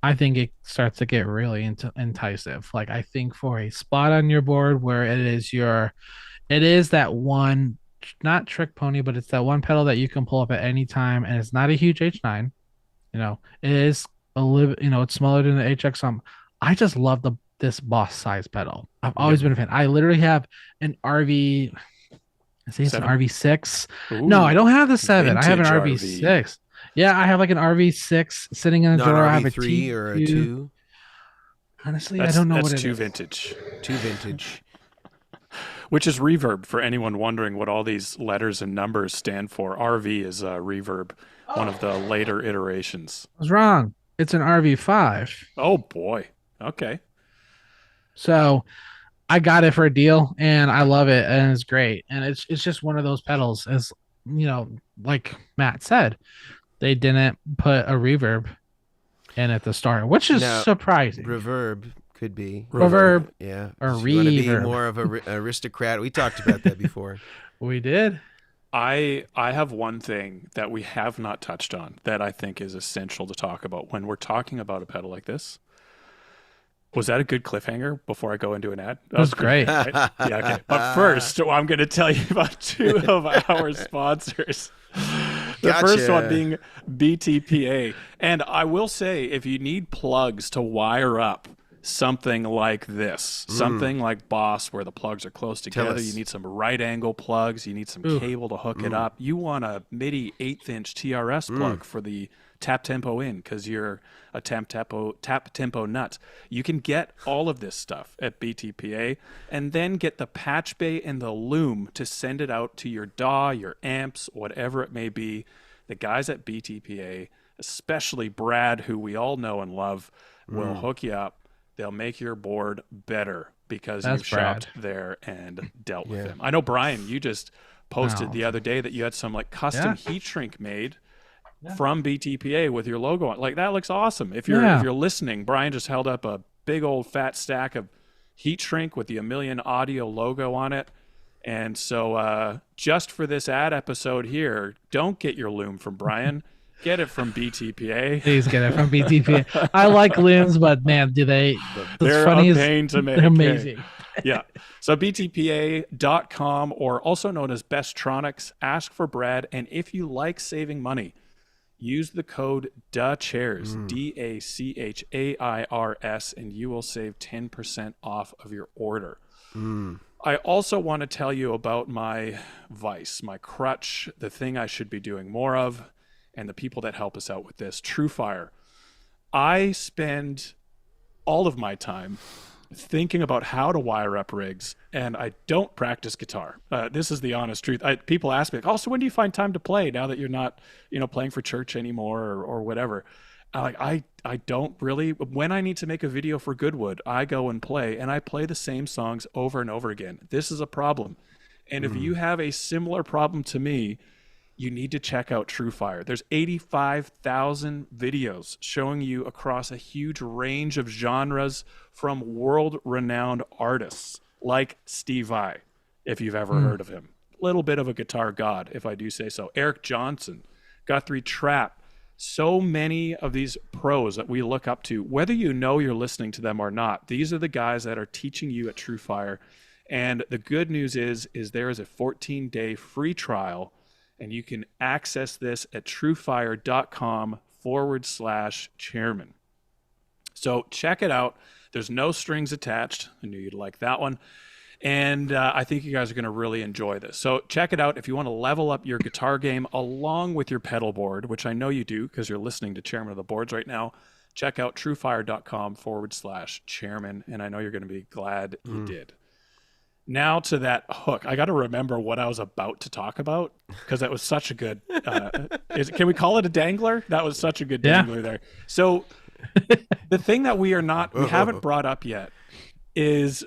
I think it starts to get really enticing. Like I think for a spot on your board where it is that one, not trick pony, but it's that one pedal that you can pull up at any time, and it's not a huge H9. It is a little, it's smaller than the HX. I just love this Boss size pedal. I've always been a fan. I literally have an RV. I think it's an RV6. No, I don't have the 7. I have an RV6. Yeah, I have like an RV6 sitting in the drawer. I have a T or a 2. Honestly, I don't know what it is. That's too vintage. Too vintage. Which is reverb for anyone wondering what all these letters and numbers stand for. RV is reverb, one of the later iterations. I was wrong. It's an RV5. Oh boy. Okay. So I got it for a deal and I love it and it's great. And it's just one of those pedals, as like Matt said, they didn't put a reverb in at the start, which is surprising. Reverb could be. Reverb. Yeah. Or reverb. You want to be reverb. more of a aristocrat. We talked about that before. We did. I have one thing that we have not touched on that I think is essential to talk about when we're talking about a pedal like this. Was that a good cliffhanger before I go into an ad? That was great. Right? Yeah, okay. But first, I'm going to tell you about 2 of our sponsors. The first one being BTPA. And I will say, if you need plugs to wire up something like this, something like Boss where the plugs are close together, you need some right angle plugs, you need some cable to hook it up, you want a MIDI 1/8" TRS plug for the tap tempo in because you're a tap tempo nut. You can get all of this stuff at BTPA and then get the patch bay and the loom to send it out to your DAW, your amps, whatever it may be. The guys at BTPA, especially Brad, who we all know and love, will hook you up. They'll make your board better because you've shopped there and dealt with them. I know, Brian, you just posted the other day that you had some like custom heat shrink made from BTPA with your logo on. Like, that looks awesome. If you're listening, Brian just held up a big old fat stack of heat shrink with the Omilion audio logo on it. And so just for this ad episode here, don't get your loom from Brian. Get it from BTPA. Please get it from BTPA. I like looms, but man, they're a pain to make. They're amazing. Yeah. So BTPA.com, or also known as Besttronics. Ask for Brad. And if you like saving money, use the code DACHAIRS, DACHAIRS, and you will save 10% off of your order. I also want to tell you about my vice, my crutch, the thing I should be doing more of, and the people that help us out with this, TrueFire. I spend all of my time thinking about how to wire up rigs, and I don't practice guitar. This is the honest truth. People ask me, so when do you find time to play now that you're not, playing for church anymore or whatever? I don't really, when I need to make a video for Goodwood, I go and I play the same songs over and over again. This is a problem. And if you have a similar problem to me, you need to check out TrueFire. There's 85,000 videos showing you across a huge range of genres from world-renowned artists like Steve Vai, if you've ever heard of him. Little bit of a guitar god, if I do say so. Eric Johnson, Guthrie Trapp. So many of these pros that we look up to, whether you know you're listening to them or not, these are the guys that are teaching you at TrueFire. And the good news is there is a 14-day free trial, and you can access this at truefire.com/chairman. So check it out. There's no strings attached. I knew you'd like that one. And I think you guys are going to really enjoy this. So check it out if you want to level up your guitar game along with your pedal board, which I know you do because you're listening to Chairman of the Boards right now. Check out truefire.com/chairman, and I know you're going to be glad you did. Now to that hook. I got to remember what I was about to talk about because that was such a good. Can we call it a dangler? That was such a good dangler there. So the thing that we haven't brought up yet is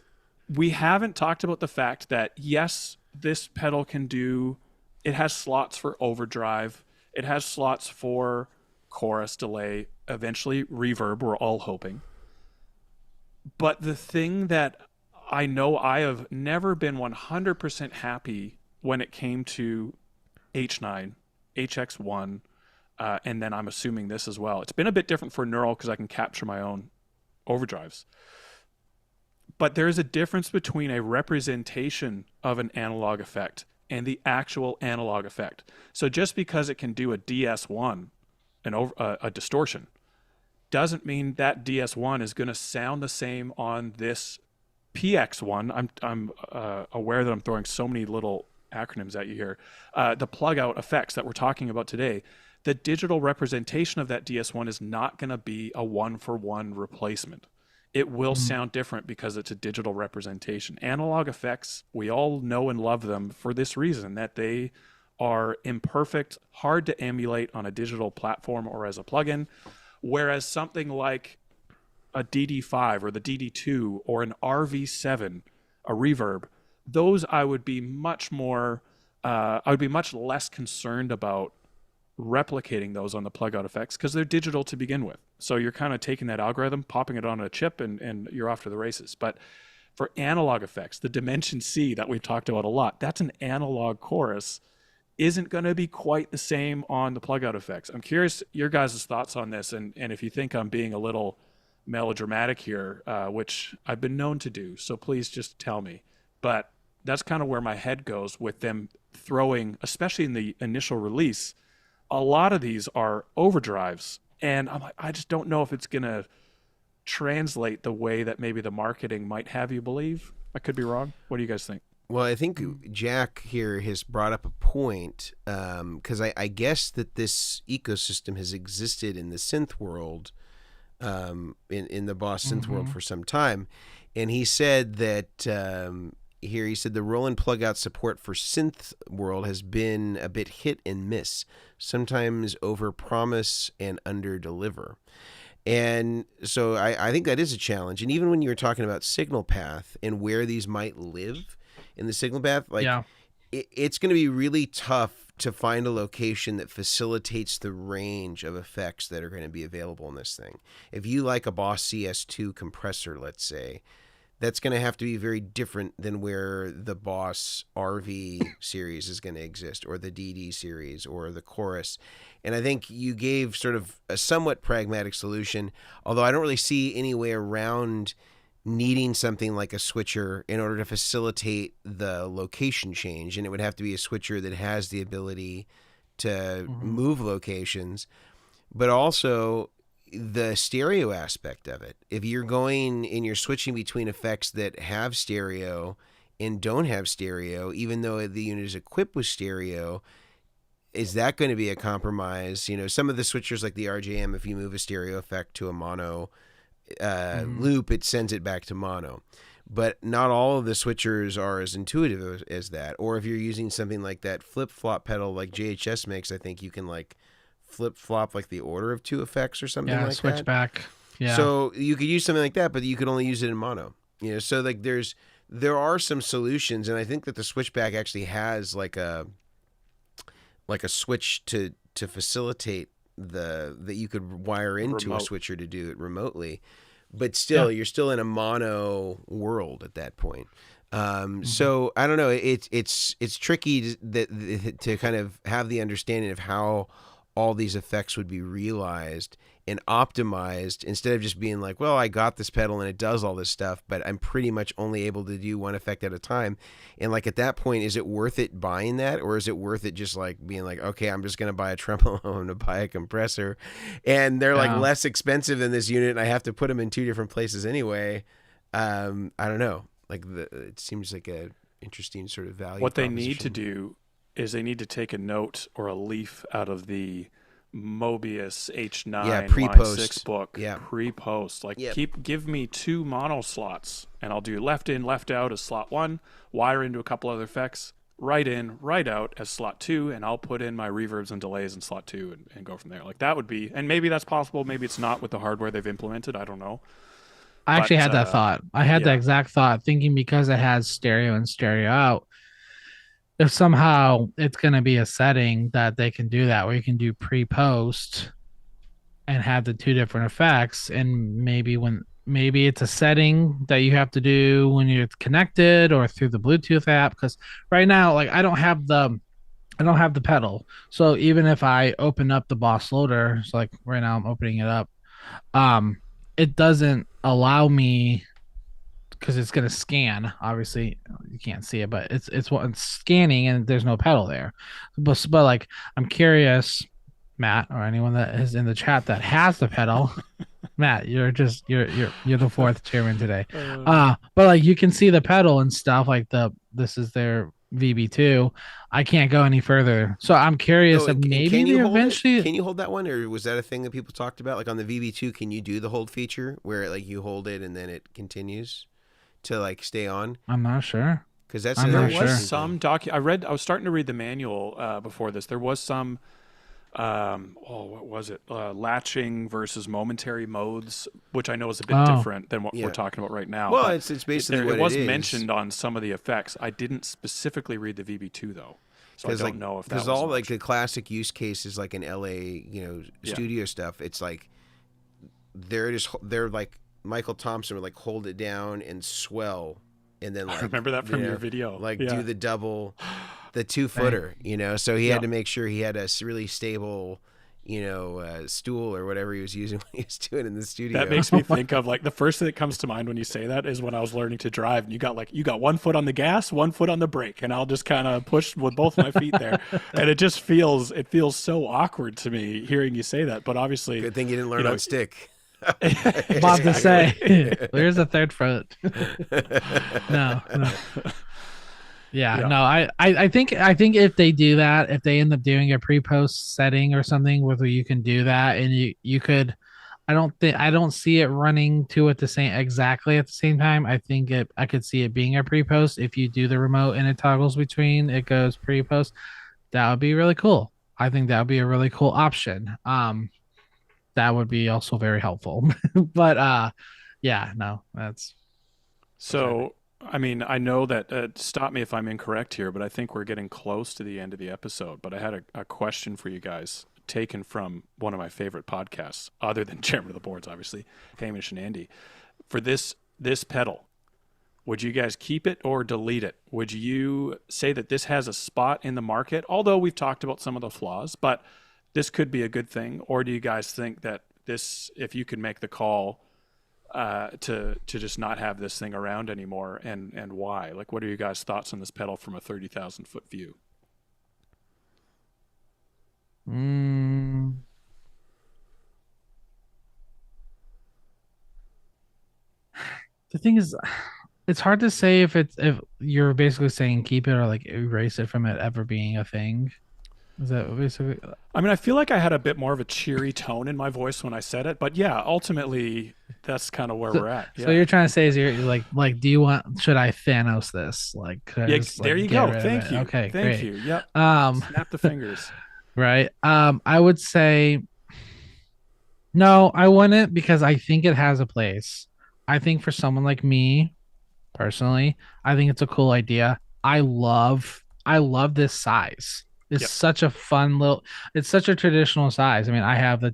we haven't talked about the fact that yes, this pedal it has slots for overdrive. It has slots for chorus delay, eventually reverb, we're all hoping. But the thing that I know I have never been 100% happy when it came to H9, HX1, and then I'm assuming this as well. It's been a bit different for Neural because I can capture my own overdrives. But there is a difference between a representation of an analog effect and the actual analog effect. So just because it can do a DS1, a distortion, doesn't mean that DS1 is going to sound the same on this PX1. I'm aware that I'm throwing so many little acronyms at you here. The plug-out effects that we're talking about today, the digital representation of that DS1 is not going to be a one-for-one replacement. It will sound different because it's a digital representation. Analog effects, we all know and love them for this reason, that they are imperfect, hard to emulate on a digital platform or as a plugin, whereas something like a DD5 or the DD2 or an RV7, a reverb, those I would be much less concerned about replicating those on the plug-out effects because they're digital to begin with. So you're kind of taking that algorithm, popping it on a chip, and you're off to the races. But for analog effects, the Dimension C that we've talked about a lot, that's an analog chorus, isn't going to be quite the same on the plug-out effects. I'm curious your guys' thoughts on this, and if you think I'm being a little melodramatic here, which I've been known to do, so please just tell me. But that's kind of where my head goes with them throwing, especially in the initial release, a lot of these are overdrives, and I'm like, I just don't know if it's going to translate the way that maybe the marketing might have you believe. I could be wrong. What do you guys think? Well, I think Jack here has brought up a point, because I guess that this ecosystem has existed in the synth world, in the Boss synth world for some time, and he said that he said the roll and plug out support for synth world has been a bit hit and miss, sometimes over promise and under deliver. And so I think that is a challenge. And even when you were talking about signal path and where these might live in the signal path, it's going to be really tough to find a location that facilitates the range of effects that are going to be available in this thing. If you like a Boss CS2 compressor, let's say, that's going to have to be very different than where the Boss RV series is going to exist, or the DD series, or the chorus. And I think you gave sort of a somewhat pragmatic solution, although I don't really see any way around needing something like a switcher in order to facilitate the location change. And it would have to be a switcher that has the ability to move locations, but also the stereo aspect of it. If you're going and you're switching between effects that have stereo and don't have stereo, even though the unit is equipped with stereo, is that going to be a compromise? You know, some of the switchers like the RJM, if you move a stereo effect to a mono loop, it sends it back to mono. But not all of the switchers are as intuitive as that. Or if you're using something like that flip-flop pedal like JHS makes, I think you can like flip flop like the order of 2 effects or something like switch that. back. Yeah. So you could use something like that, but you could only use it in mono. So like there are some solutions, and I think that the switchback actually has like a switch to facilitate that you could wire into a switcher to do it remotely, but still you're still in a mono world at that point. So I don't know. It's tricky to kind of have the understanding of how all these effects would be realized and optimized instead of just being like, well, I got this pedal and it does all this stuff, but I'm pretty much only able to do one effect at a time. And like at that point, is it worth it buying that, or is it worth it just like being like, okay, I'm just going to buy a tremolo, I'm going to buy a compressor, and they're like less expensive than this unit, and I have to put them in 2 different places anyway. I don't know. Like it seems like a interesting sort of value. What they need to do is they need to take a note or a leaf out of the Mobius H9 pre-post. Line 6 book. Pre-post. Like give me 2 mono slots, and I'll do left in, left out as slot 1, wire into a couple other effects, right in, right out as slot 2, and I'll put in my reverbs and delays in slot 2 and go from there. Like that would be, and maybe that's possible, maybe it's not with the hardware they've implemented, I don't know. I actually had that thought. I had the exact thought, thinking because it has stereo and stereo out, if somehow it's going to be a setting that they can do that, where you can do pre-post and have the 2 different effects, and maybe it's a setting that you have to do when you're connected or through the Bluetooth app. Because right now, like I don't have the pedal, so even if I open up the Boss loader, it's like right now I'm opening it up, it doesn't allow me, because it's going to scan. Obviously you can't see it, but it's scanning and there's no pedal there. But like, I'm curious, Matt, or anyone that is in the chat that has the pedal, Matt, you're the 4th chairman today. But like, you can see the pedal and stuff, like this is their VB2. I can't go any further. So I'm curious if maybe they eventually... Can you hold that one, or was that a thing that people talked about? Like on the VB2, can you do the hold feature where like you hold it and then it continues to like stay on? I'm not sure, because that's there was some I was starting to read the manual before this. There was some what was it, latching versus momentary modes, which I know is a bit different than what we're talking about right now. Well, it's basically what it was mentioned on some of the effects. I didn't specifically read the VB2 though, so I don't know if that was all much. Like the classic use cases, like in LA, studio stuff. It's like they're like Michael Thompson would like hold it down and swell, and then like I remember that from your video, like do the double, the 2-footer, so he had to make sure he had a really stable, stool or whatever he was using when he was doing it in the studio. That makes me think of like the first thing that comes to mind when you say that is when I was learning to drive, and you got 1 foot on the gas, 1 foot on the brake, and I'll just kind of push with both my feet there, and it feels so awkward to me hearing you say that. But obviously, good thing you didn't learn on stick. About to say, there's a 3rd foot. No. No. I think if they do that, if they end up doing a pre-post setting or something where you can do that, and you could, I don't see it running exactly at the same time. I think I could see it being a pre-post. If you do the remote and it toggles between, it goes pre-post. That would be really cool. I think that would be a really cool option. That would be also very helpful. But that's so. I mean, I know that, stop me if I'm incorrect here, but I think we're getting close to the end of the episode. But I had a question for you guys, taken from one of my favorite podcasts, other than Chairman of the Boards, obviously, Hamish and Andy. For this pedal, would you guys keep it or delete it? Would you say that this has a spot in the market? Although we've talked about some of the flaws, but this could be a good thing. Or do you guys think that this, if you could make the call to just not have this thing around anymore, and why? Like, what are you guys' thoughts on this pedal from a 30,000 foot view? The thing is, it's hard to say if you're basically saying keep it or like erase it from it ever being a thing. Is that basically? I mean, I feel like I had a bit more of a cheery tone in my voice when I said it, but yeah, ultimately that's kind of where we're at. Yeah. So you're trying to say is you're like, do you should I Thanos this? Like, there you go. Thank you. Okay, thank great. you. Yep. Snap the fingers. right? I would say no, I wouldn't because I think it has a place. I think for someone like me, personally, I think it's a cool idea. I love this size. It's Yep. such a fun little it's such a traditional size. I mean, I have a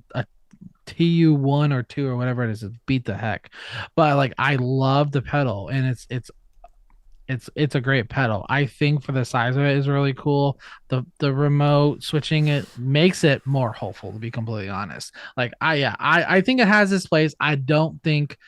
TU1 or 2 or whatever it is. It beat the heck. But like I love the pedal and it's a great pedal. I think for the size of it is really cool. The remote switching it makes it more hopeful to be completely honest. Like I think it has this place. I think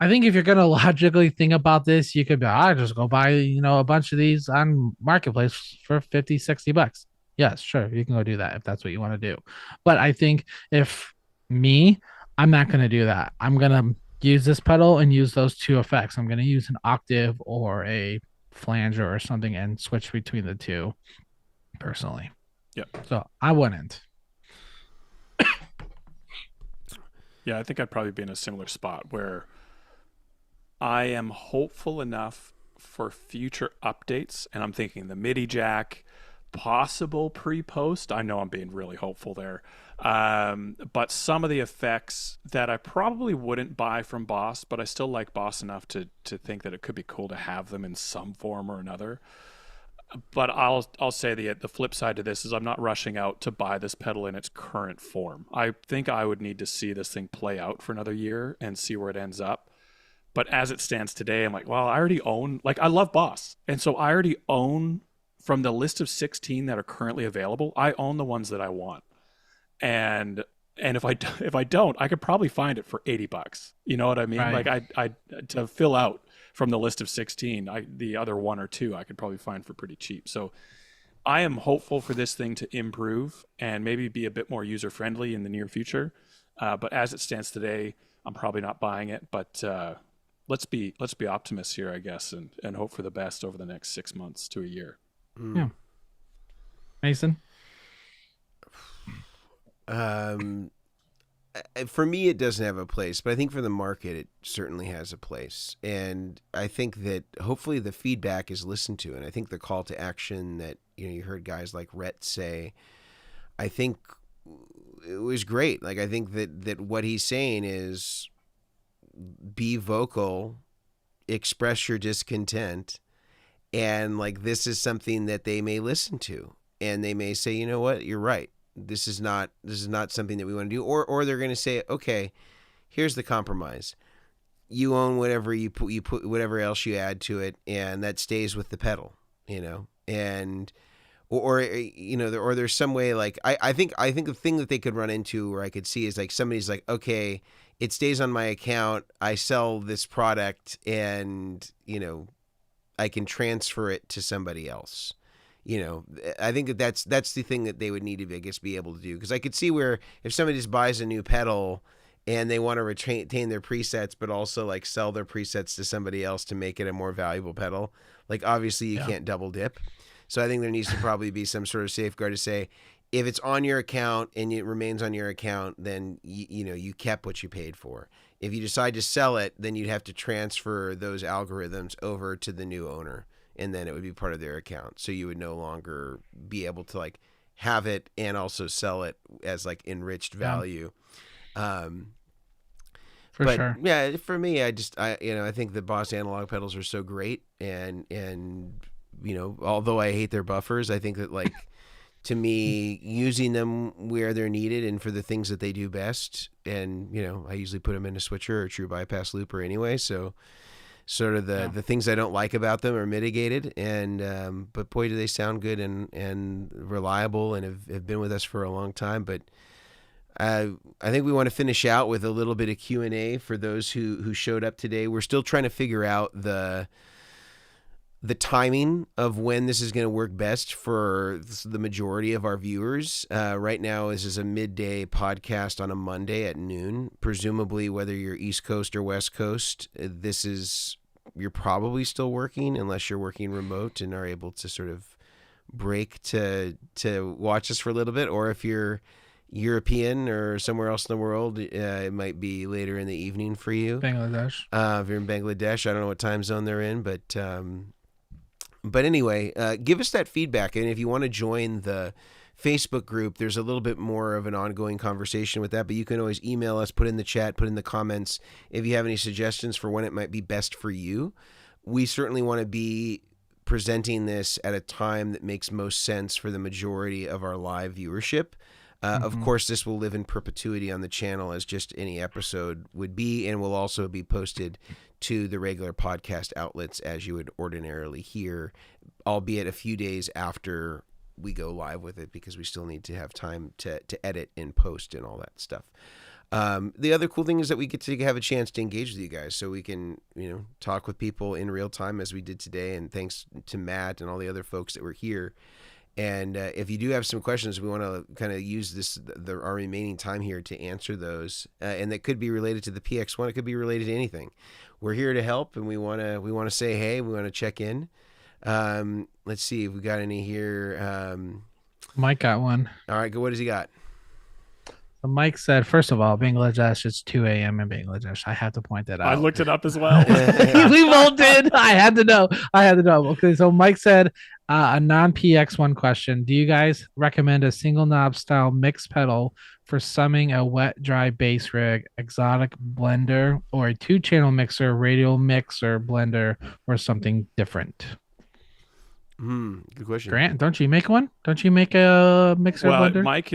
if you're gonna logically think about this, you could be I just go buy, a bunch of these on marketplace for 50, $60. Yes, sure. You can go do that if that's what you want to do. But I think if me, I'm not gonna do that. I'm gonna use this pedal and use those two effects. I'm gonna use an octave or a flanger or something and switch between the two personally. Yep. So I wouldn't. Yeah, I think I'd probably be in a similar spot where I am hopeful enough for future updates, and I'm thinking the MIDI jack, possible pre-post. I know I'm being really hopeful there, but some of the effects that I probably wouldn't buy from Boss, but I still like Boss enough to think that it could be cool to have them in some form or another. But I'll say the flip side to this is I'm not rushing out to buy this pedal in its current form. I think I would need to see this thing play out for another year and see where it ends up. But as it stands today, I'm like, well, I already own, like, I love Boss. And so I already own, from the list of 16 that are currently available, I own the ones that I want. And if I don't, I could probably find it for $80. You know what I mean? Right. Like I to fill out from the list of 16, the other one or two I could probably find for pretty cheap. So I am hopeful for this thing to improve and maybe be a bit more user friendly in the near future. But as it stands today, I'm probably not buying it. But let's be optimists here, I guess, and hope for the best over the next 6 months to a year. Yeah. Mason? For me, it doesn't have a place, but I think for the market, it certainly has a place. And I think that hopefully the feedback is listened to. And I think the call to action that, you heard guys like Rhett say, I think it was great. Like, I think that what he's saying is be vocal, express your discontent. And like, this is something that they may listen to and they may say, you know what, you're right. This is not something that we want to do, or they're going to say, okay, here's the compromise. You own whatever you put whatever else you add to it, and that stays with the pedal, and or there's some way like I think the thing that they could run into, or I could see, is like somebody's like, okay, it stays on my account, I sell this product, and I can transfer it to somebody else. I think that's the thing that they would need to, I guess, be able to do. Because I could see where if somebody just buys a new pedal and they want to retain their presets, but also like sell their presets to somebody else to make it a more valuable pedal, like obviously you can't double dip. So I think there needs to probably be some sort of safeguard to say, if it's on your account and it remains on your account, then you kept what you paid for. If you decide to sell it, then you'd have to transfer those algorithms over to the new owner. And then it would be part of their account. So you would no longer be able to like have it and also sell it as like enriched value. For but sure. Yeah, for me, I think the Boss analog pedals are so great. And although I hate their buffers, I think that like, to me, using them where they're needed and for the things that they do best. And, I usually put them in a switcher or true bypass looper anyway. So, sort of the things I don't like about them are mitigated, and but boy, do they sound good and reliable, and have been with us for a long time. But I think we want to finish out with a little bit of Q&A for those who showed up today. We're still trying to figure out the timing of when this is going to work best for the majority of our viewers. Right now, this is a midday podcast on a Monday at noon. Presumably, whether you're East Coast or West Coast, you're probably still working, unless you're working remote and are able to sort of break to watch us for a little bit. Or if you're European or somewhere else in the world, it might be later in the evening for you. Bangladesh. If you're in Bangladesh, I don't know what time zone they're in, but anyway, give us that feedback. And if you want to join the Facebook group, there's a little bit more of an ongoing conversation with that, but you can always email us, put in the chat, put in the comments if you have any suggestions for when it might be best for you. We certainly want to be presenting this at a time that makes most sense for the majority of our live viewership. Of course, this will live in perpetuity on the channel as just any episode would be, and will also be posted to the regular podcast outlets as you would ordinarily hear, albeit a few days after we go live with it, because we still need to have time to edit and post and all that stuff. The other cool thing is that we get to have a chance to engage with you guys, so we can, talk with people in real time as we did today. And thanks to Matt and all the other folks that were here. And if you do have some questions, we want to kind of use our remaining time here to answer those. And that could be related to the PX1. It could be related to anything. We're here to help, and we want to say hey. We want to check in. Let's see if we got any here. Mike got one. All right, good. What does he got? So Mike said, first of all, Bangladesh, it's 2 a.m. in Bangladesh. I have to point that out. I looked it up as well. We both did. I had to know. Okay, so Mike said, a non-PX1 question. Do you guys recommend a single knob style mix pedal for summing a wet, dry bass rig, exotic blender, or a 2-channel mixer, radial mixer, blender, or something different? Good question. Grant, don't you make one? Don't you make a mixer blender? Mike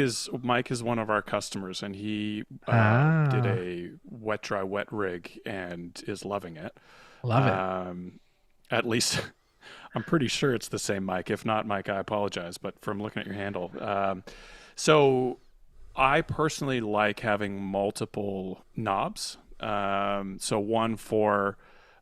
is one of our customers, and he did a wet dry wet rig and is loving it. Love it. At least I'm pretty sure it's the same Mike. If not, Mike, I apologize. But from looking at your handle, so I personally like having multiple knobs. So one for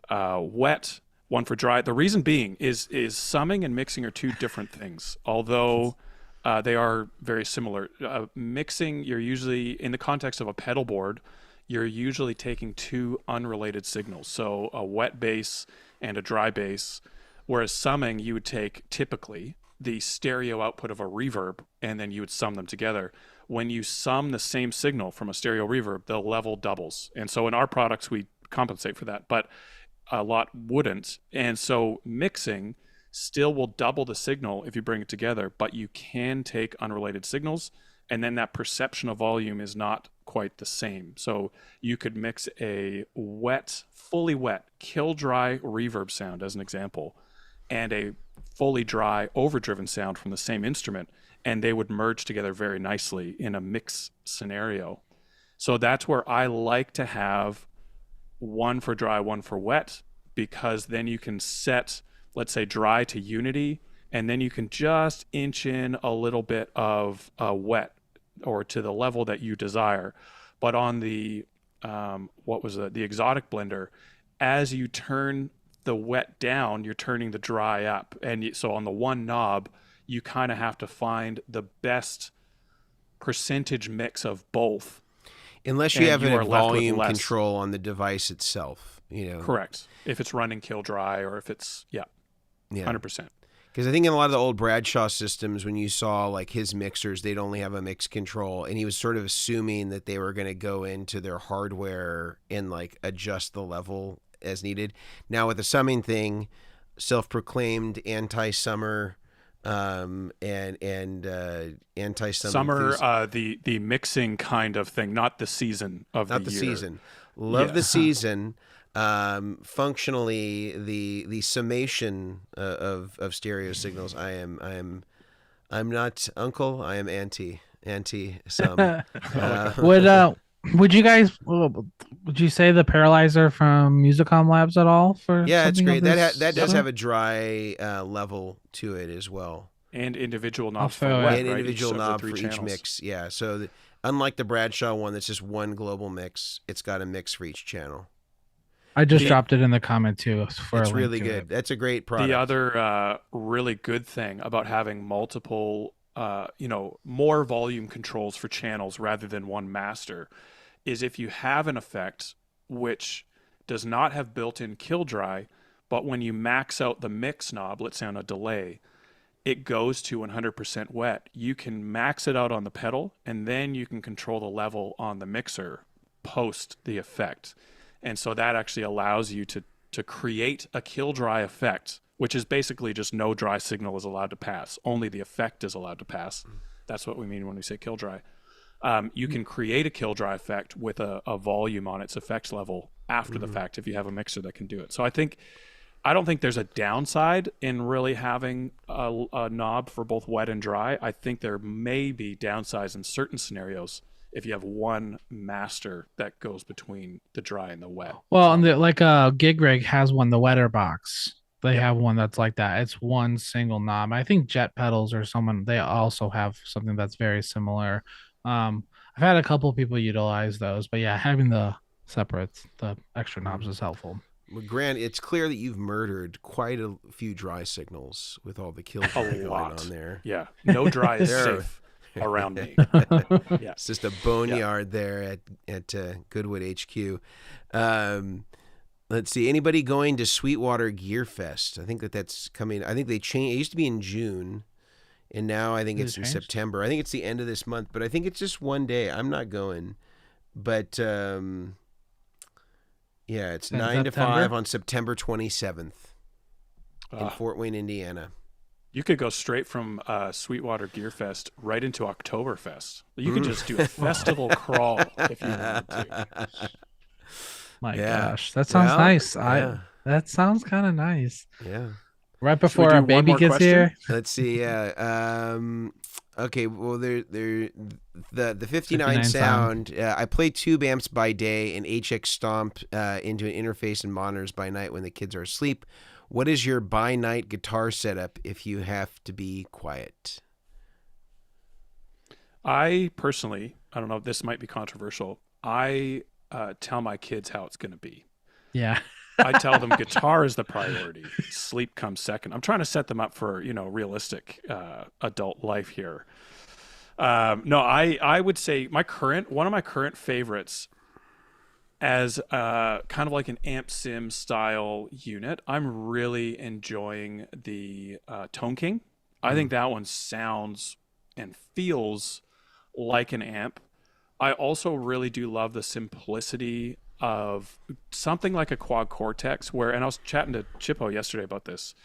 wet, one for dry. The reason being is summing and mixing are two different things, although they are very similar. Mixing, you're usually, in the context of a pedal board, you're usually taking two unrelated signals, so a wet bass and a dry bass, whereas summing, you would take typically the stereo output of a reverb, and then you would sum them together. When you sum the same signal from a stereo reverb, the level doubles. And so in our products, we compensate for that, but a lot wouldn't. And so mixing still will double the signal if you bring it together, but you can take unrelated signals, and then that perception of volume is not quite the same. So you could mix a wet, fully wet, kill dry reverb sound as an example, and a fully dry overdriven sound from the same instrument, and they would merge together very nicely in a mix scenario. So that's where I like to have one for dry, one for wet, because then you can set, let's say, dry to unity, and then you can just inch in a little bit of wet, or to the level that you desire. But on the the exotic blender, as you turn the wet down, you're turning the dry up, and so on the one knob, you kind of have to find the best percentage mix of both. Unless you have a volume control on the device itself, Correct. If it's running kill dry, or if it's 100%. Because I think in a lot of the old Bradshaw systems, when you saw like his mixers, they'd only have a mix control, and he was sort of assuming that they were going to go into their hardware and like adjust the level as needed. Now with the summing thing, self-proclaimed anti-summer and anti-summer the mixing kind of thing, not the season of the year. Not the season. Love the season. Functionally, the summation of stereo signals. I'm not uncle. I am anti some. Would you guys? Would you say the Paralyzer from Musicom Labs at all? It's great. That does have a dry level to it as well, and individual knobs for wet, and right? individual knob for each mix. Yeah. So unlike the Bradshaw one, that's just one global mix. It's got a mix for each channel. I just dropped it in the comment too. It's really good. That's a great product. The other really good thing about having multiple, more volume controls for channels rather than one master, is if you have an effect which does not have built-in kill dry, but when you max out the mix knob, let's say on a delay, it goes to 100% wet. You can max it out on the pedal, and then you can control the level on the mixer post the effect. And so that actually allows you to create a kill dry effect, which is basically just no dry signal is allowed to pass. Only the effect is allowed to pass. That's what we mean when we say kill dry. You can create a kill dry effect with a volume on its effects level after the fact if you have a mixer that can do it. So I don't think there's a downside in really having a knob for both wet and dry. I think there may be downsides in certain scenarios if you have one master that goes between the dry and the wet. Well, and like Gig Rig has one, the wetter box. They have one that's like that. It's one single knob. I think Jet Pedals or someone, they also have something that's very similar. I've had a couple of people utilize those, but yeah, having the extra knobs is helpful. Well, Grant, it's clear that you've murdered quite a few dry signals with all the kills going on there. Yeah, no dry is safe around me. Yeah. It's just a boneyard there at Goodwood HQ. Let's see. Anybody going to Sweetwater Gear Fest? I think that's coming. I think they changed. It used to be in June, and now I think it's in September. I think it's the end of this month, but I think it's just one day. I'm not going, but yeah, it's 9 to 5 on September 27th in Fort Wayne, Indiana. You could go straight from Sweetwater Gear Fest right into Oktoberfest. You could just do a festival crawl if you wanted to. My gosh, that sounds nice. Yeah. That sounds kind of nice. Yeah. Right before our baby gets here. Let's see. Yeah. Okay. Well, the 59 sound. I play tube amps by day and HX Stomp into an interface and monitors by night when the kids are asleep. What is your by night guitar setup if you have to be quiet? I personally, I don't know if this might be controversial. I tell my kids how it's going to be. Yeah. I tell them guitar is the priority. Sleep comes second. I'm trying to set them up for, realistic adult life here. No, I would say one of my current favorites as kind of like an amp sim style unit. I'm really enjoying the Tone King. I think that one sounds and feels like an amp. I also really do love the simplicity of something like a Quad Cortex and I was chatting to Chippo yesterday about this,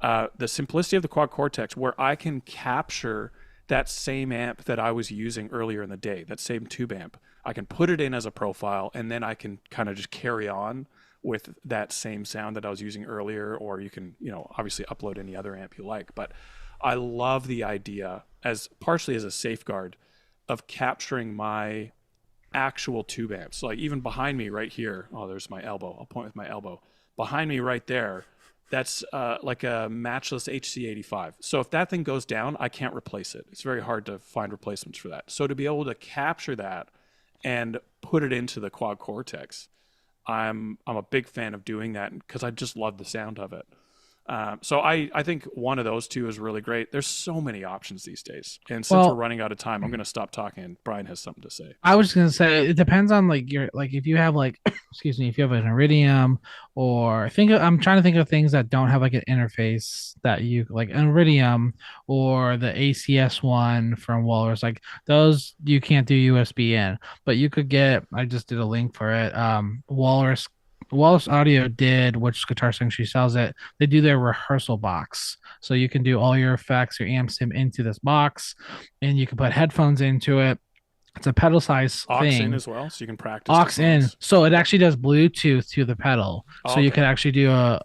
the simplicity of the Quad Cortex where I can capture that same amp that I was using earlier in the day, that same tube amp. I can put it in as a profile and then I can kind of just carry on with that same sound that I was using earlier, or you can, obviously upload any other amp you like. But I love the idea partially as a safeguard of capturing my actual tube amps. Like even behind me right here, there's my elbow. I'll point with my elbow. Behind me right there, that's like a matchless HC85. So if that thing goes down, I can't replace it. It's very hard to find replacements for that. So to be able to capture that and put it into the Quad Cortex, I'm a big fan of doing that because I just love the sound of it. So I think one of those two is really great. There's so many options these days. And since we're running out of time, I'm going to stop talking and Brian has something to say. I was just going to say, it depends on if you have excuse me, if you have an Iridium or I'm trying to think of things that don't have like an interface that you like an Iridium or the ACS one from Walrus, like those you can't do USB in, but you could I just did a link for it. Walrus Audio did, which guitar thing she sells it. They do their rehearsal box, so you can do all your effects, your amp sim into this box, and you can put headphones into it. It's a pedal size aux thing. In as well, so you can practice. Aux in, so it actually does Bluetooth to the pedal, so you can actually do a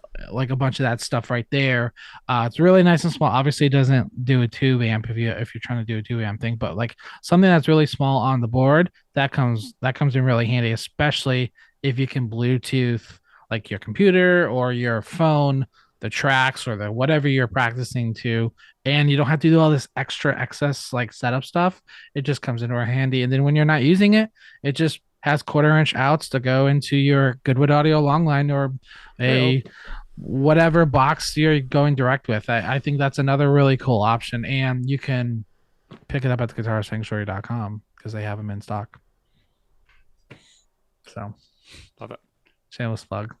bunch of that stuff right there. It's really nice and small. Obviously, it doesn't do a tube amp if you're trying to do a tube amp thing, but like something that's really small on the board that comes in really handy, especially if you can Bluetooth like your computer or your phone, the tracks or the whatever you're practicing to, and you don't have to do all this excess like setup stuff. It just comes into handy. And then when you're not using it, it just has 1/4-inch outs to go into your Goodwood Audio long line or whatever box you're going direct with. I think that's another really cool option. And you can pick it up at theguitarsanctuary.com because they have them in stock. So love it. Shameless plug.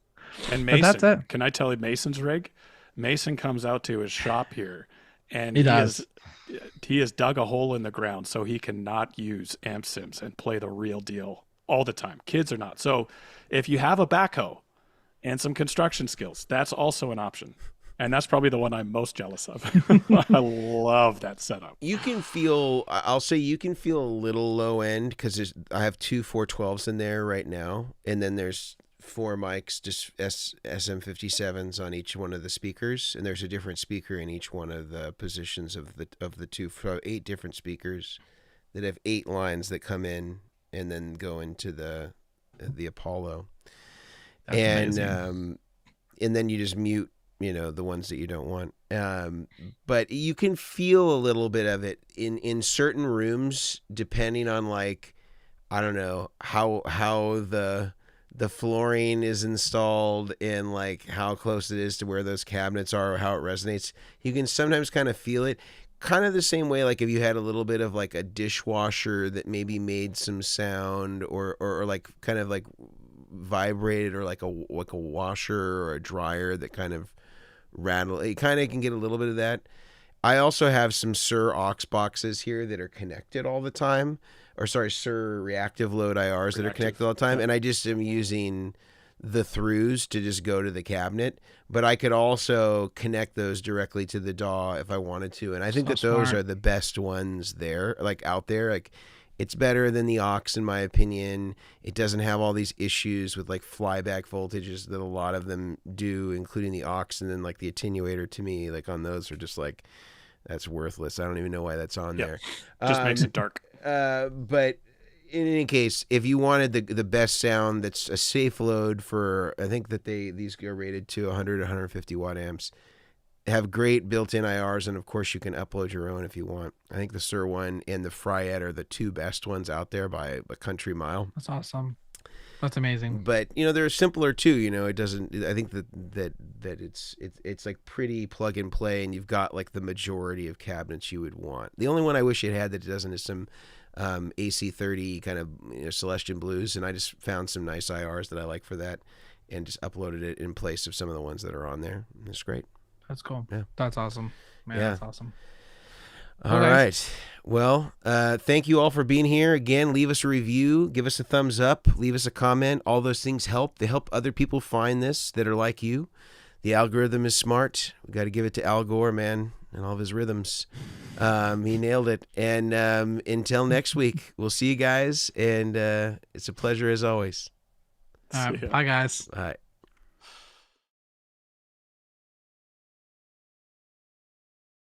And Mason, that's it. Can I tell you Mason's rig? Mason comes out to his shop here and he has dug a hole in the ground so he cannot use amp sims and play the real deal all the time. Kids are not. So if you have a backhoe and some construction skills, that's also an option. And that's probably the one I'm most jealous of. I love that setup. You can feel, I'll say you can feel a little low end because I have two 412s in there right now. And then there's 4 mics, just SM57s on each one of the speakers. And there's a different speaker in each one of the positions of the two, 8 different speakers that have 8 lines that come in and then go into the Apollo. That's amazing. And then you just mute, the ones that you don't want. But you can feel a little bit of it in certain rooms, depending on like, I don't know, how the flooring is installed and like how close it is to where those cabinets are or how it resonates. You can sometimes kind of feel it. Kind of the same way, like if you had a little bit of like a dishwasher that maybe made some sound or like kind of like vibrated, or like a washer or a dryer that kind of rattle. It kind of can get a little bit of that. I also have some Sir aux boxes here that are connected all the time, or sorry, Sir reactive load IRs that are connected all the time, and I just am using the throughs to just go to the cabinet, but I could also connect those directly to the DAW if I wanted to, and I think that those are the best ones there, like out there. Like, it's better than the aux in my opinion. It doesn't have all these issues with like flyback voltages that a lot of them do, including the aux, and then like the attenuator to me, like on those are just like, that's worthless. I don't even know why that's on there. Just makes it dark. But in any case, if you wanted the best sound that's a safe load for, I think that these are rated to 100 150 watt amps, have great built-in IRs, and of course you can upload your own if you want. I think the Sir one and the Fryette are the 2 best ones out there by a country mile. That's awesome. That's amazing. But they're simpler too. It doesn't. I think that it's like pretty plug and play, and you've got like the majority of cabinets you would want. The only one I wish it had that doesn't is some AC30 kind of Celestian Blues, and I just found some nice IRs that I like for that, and just uploaded it in place of some of the ones that are on there. It's great. That's cool. Yeah. That's awesome. Man, yeah. That's awesome. All right. Well, thank you all for being here. Again, leave us a review, give us a thumbs up, leave us a comment. All those things help. They help other people find this that are like you. The algorithm is smart. We got to give it to Al Gore, man, and all of his rhythms. He nailed it. And until next week, we'll see you guys. And it's a pleasure as always. All right. Bye, guys. All right.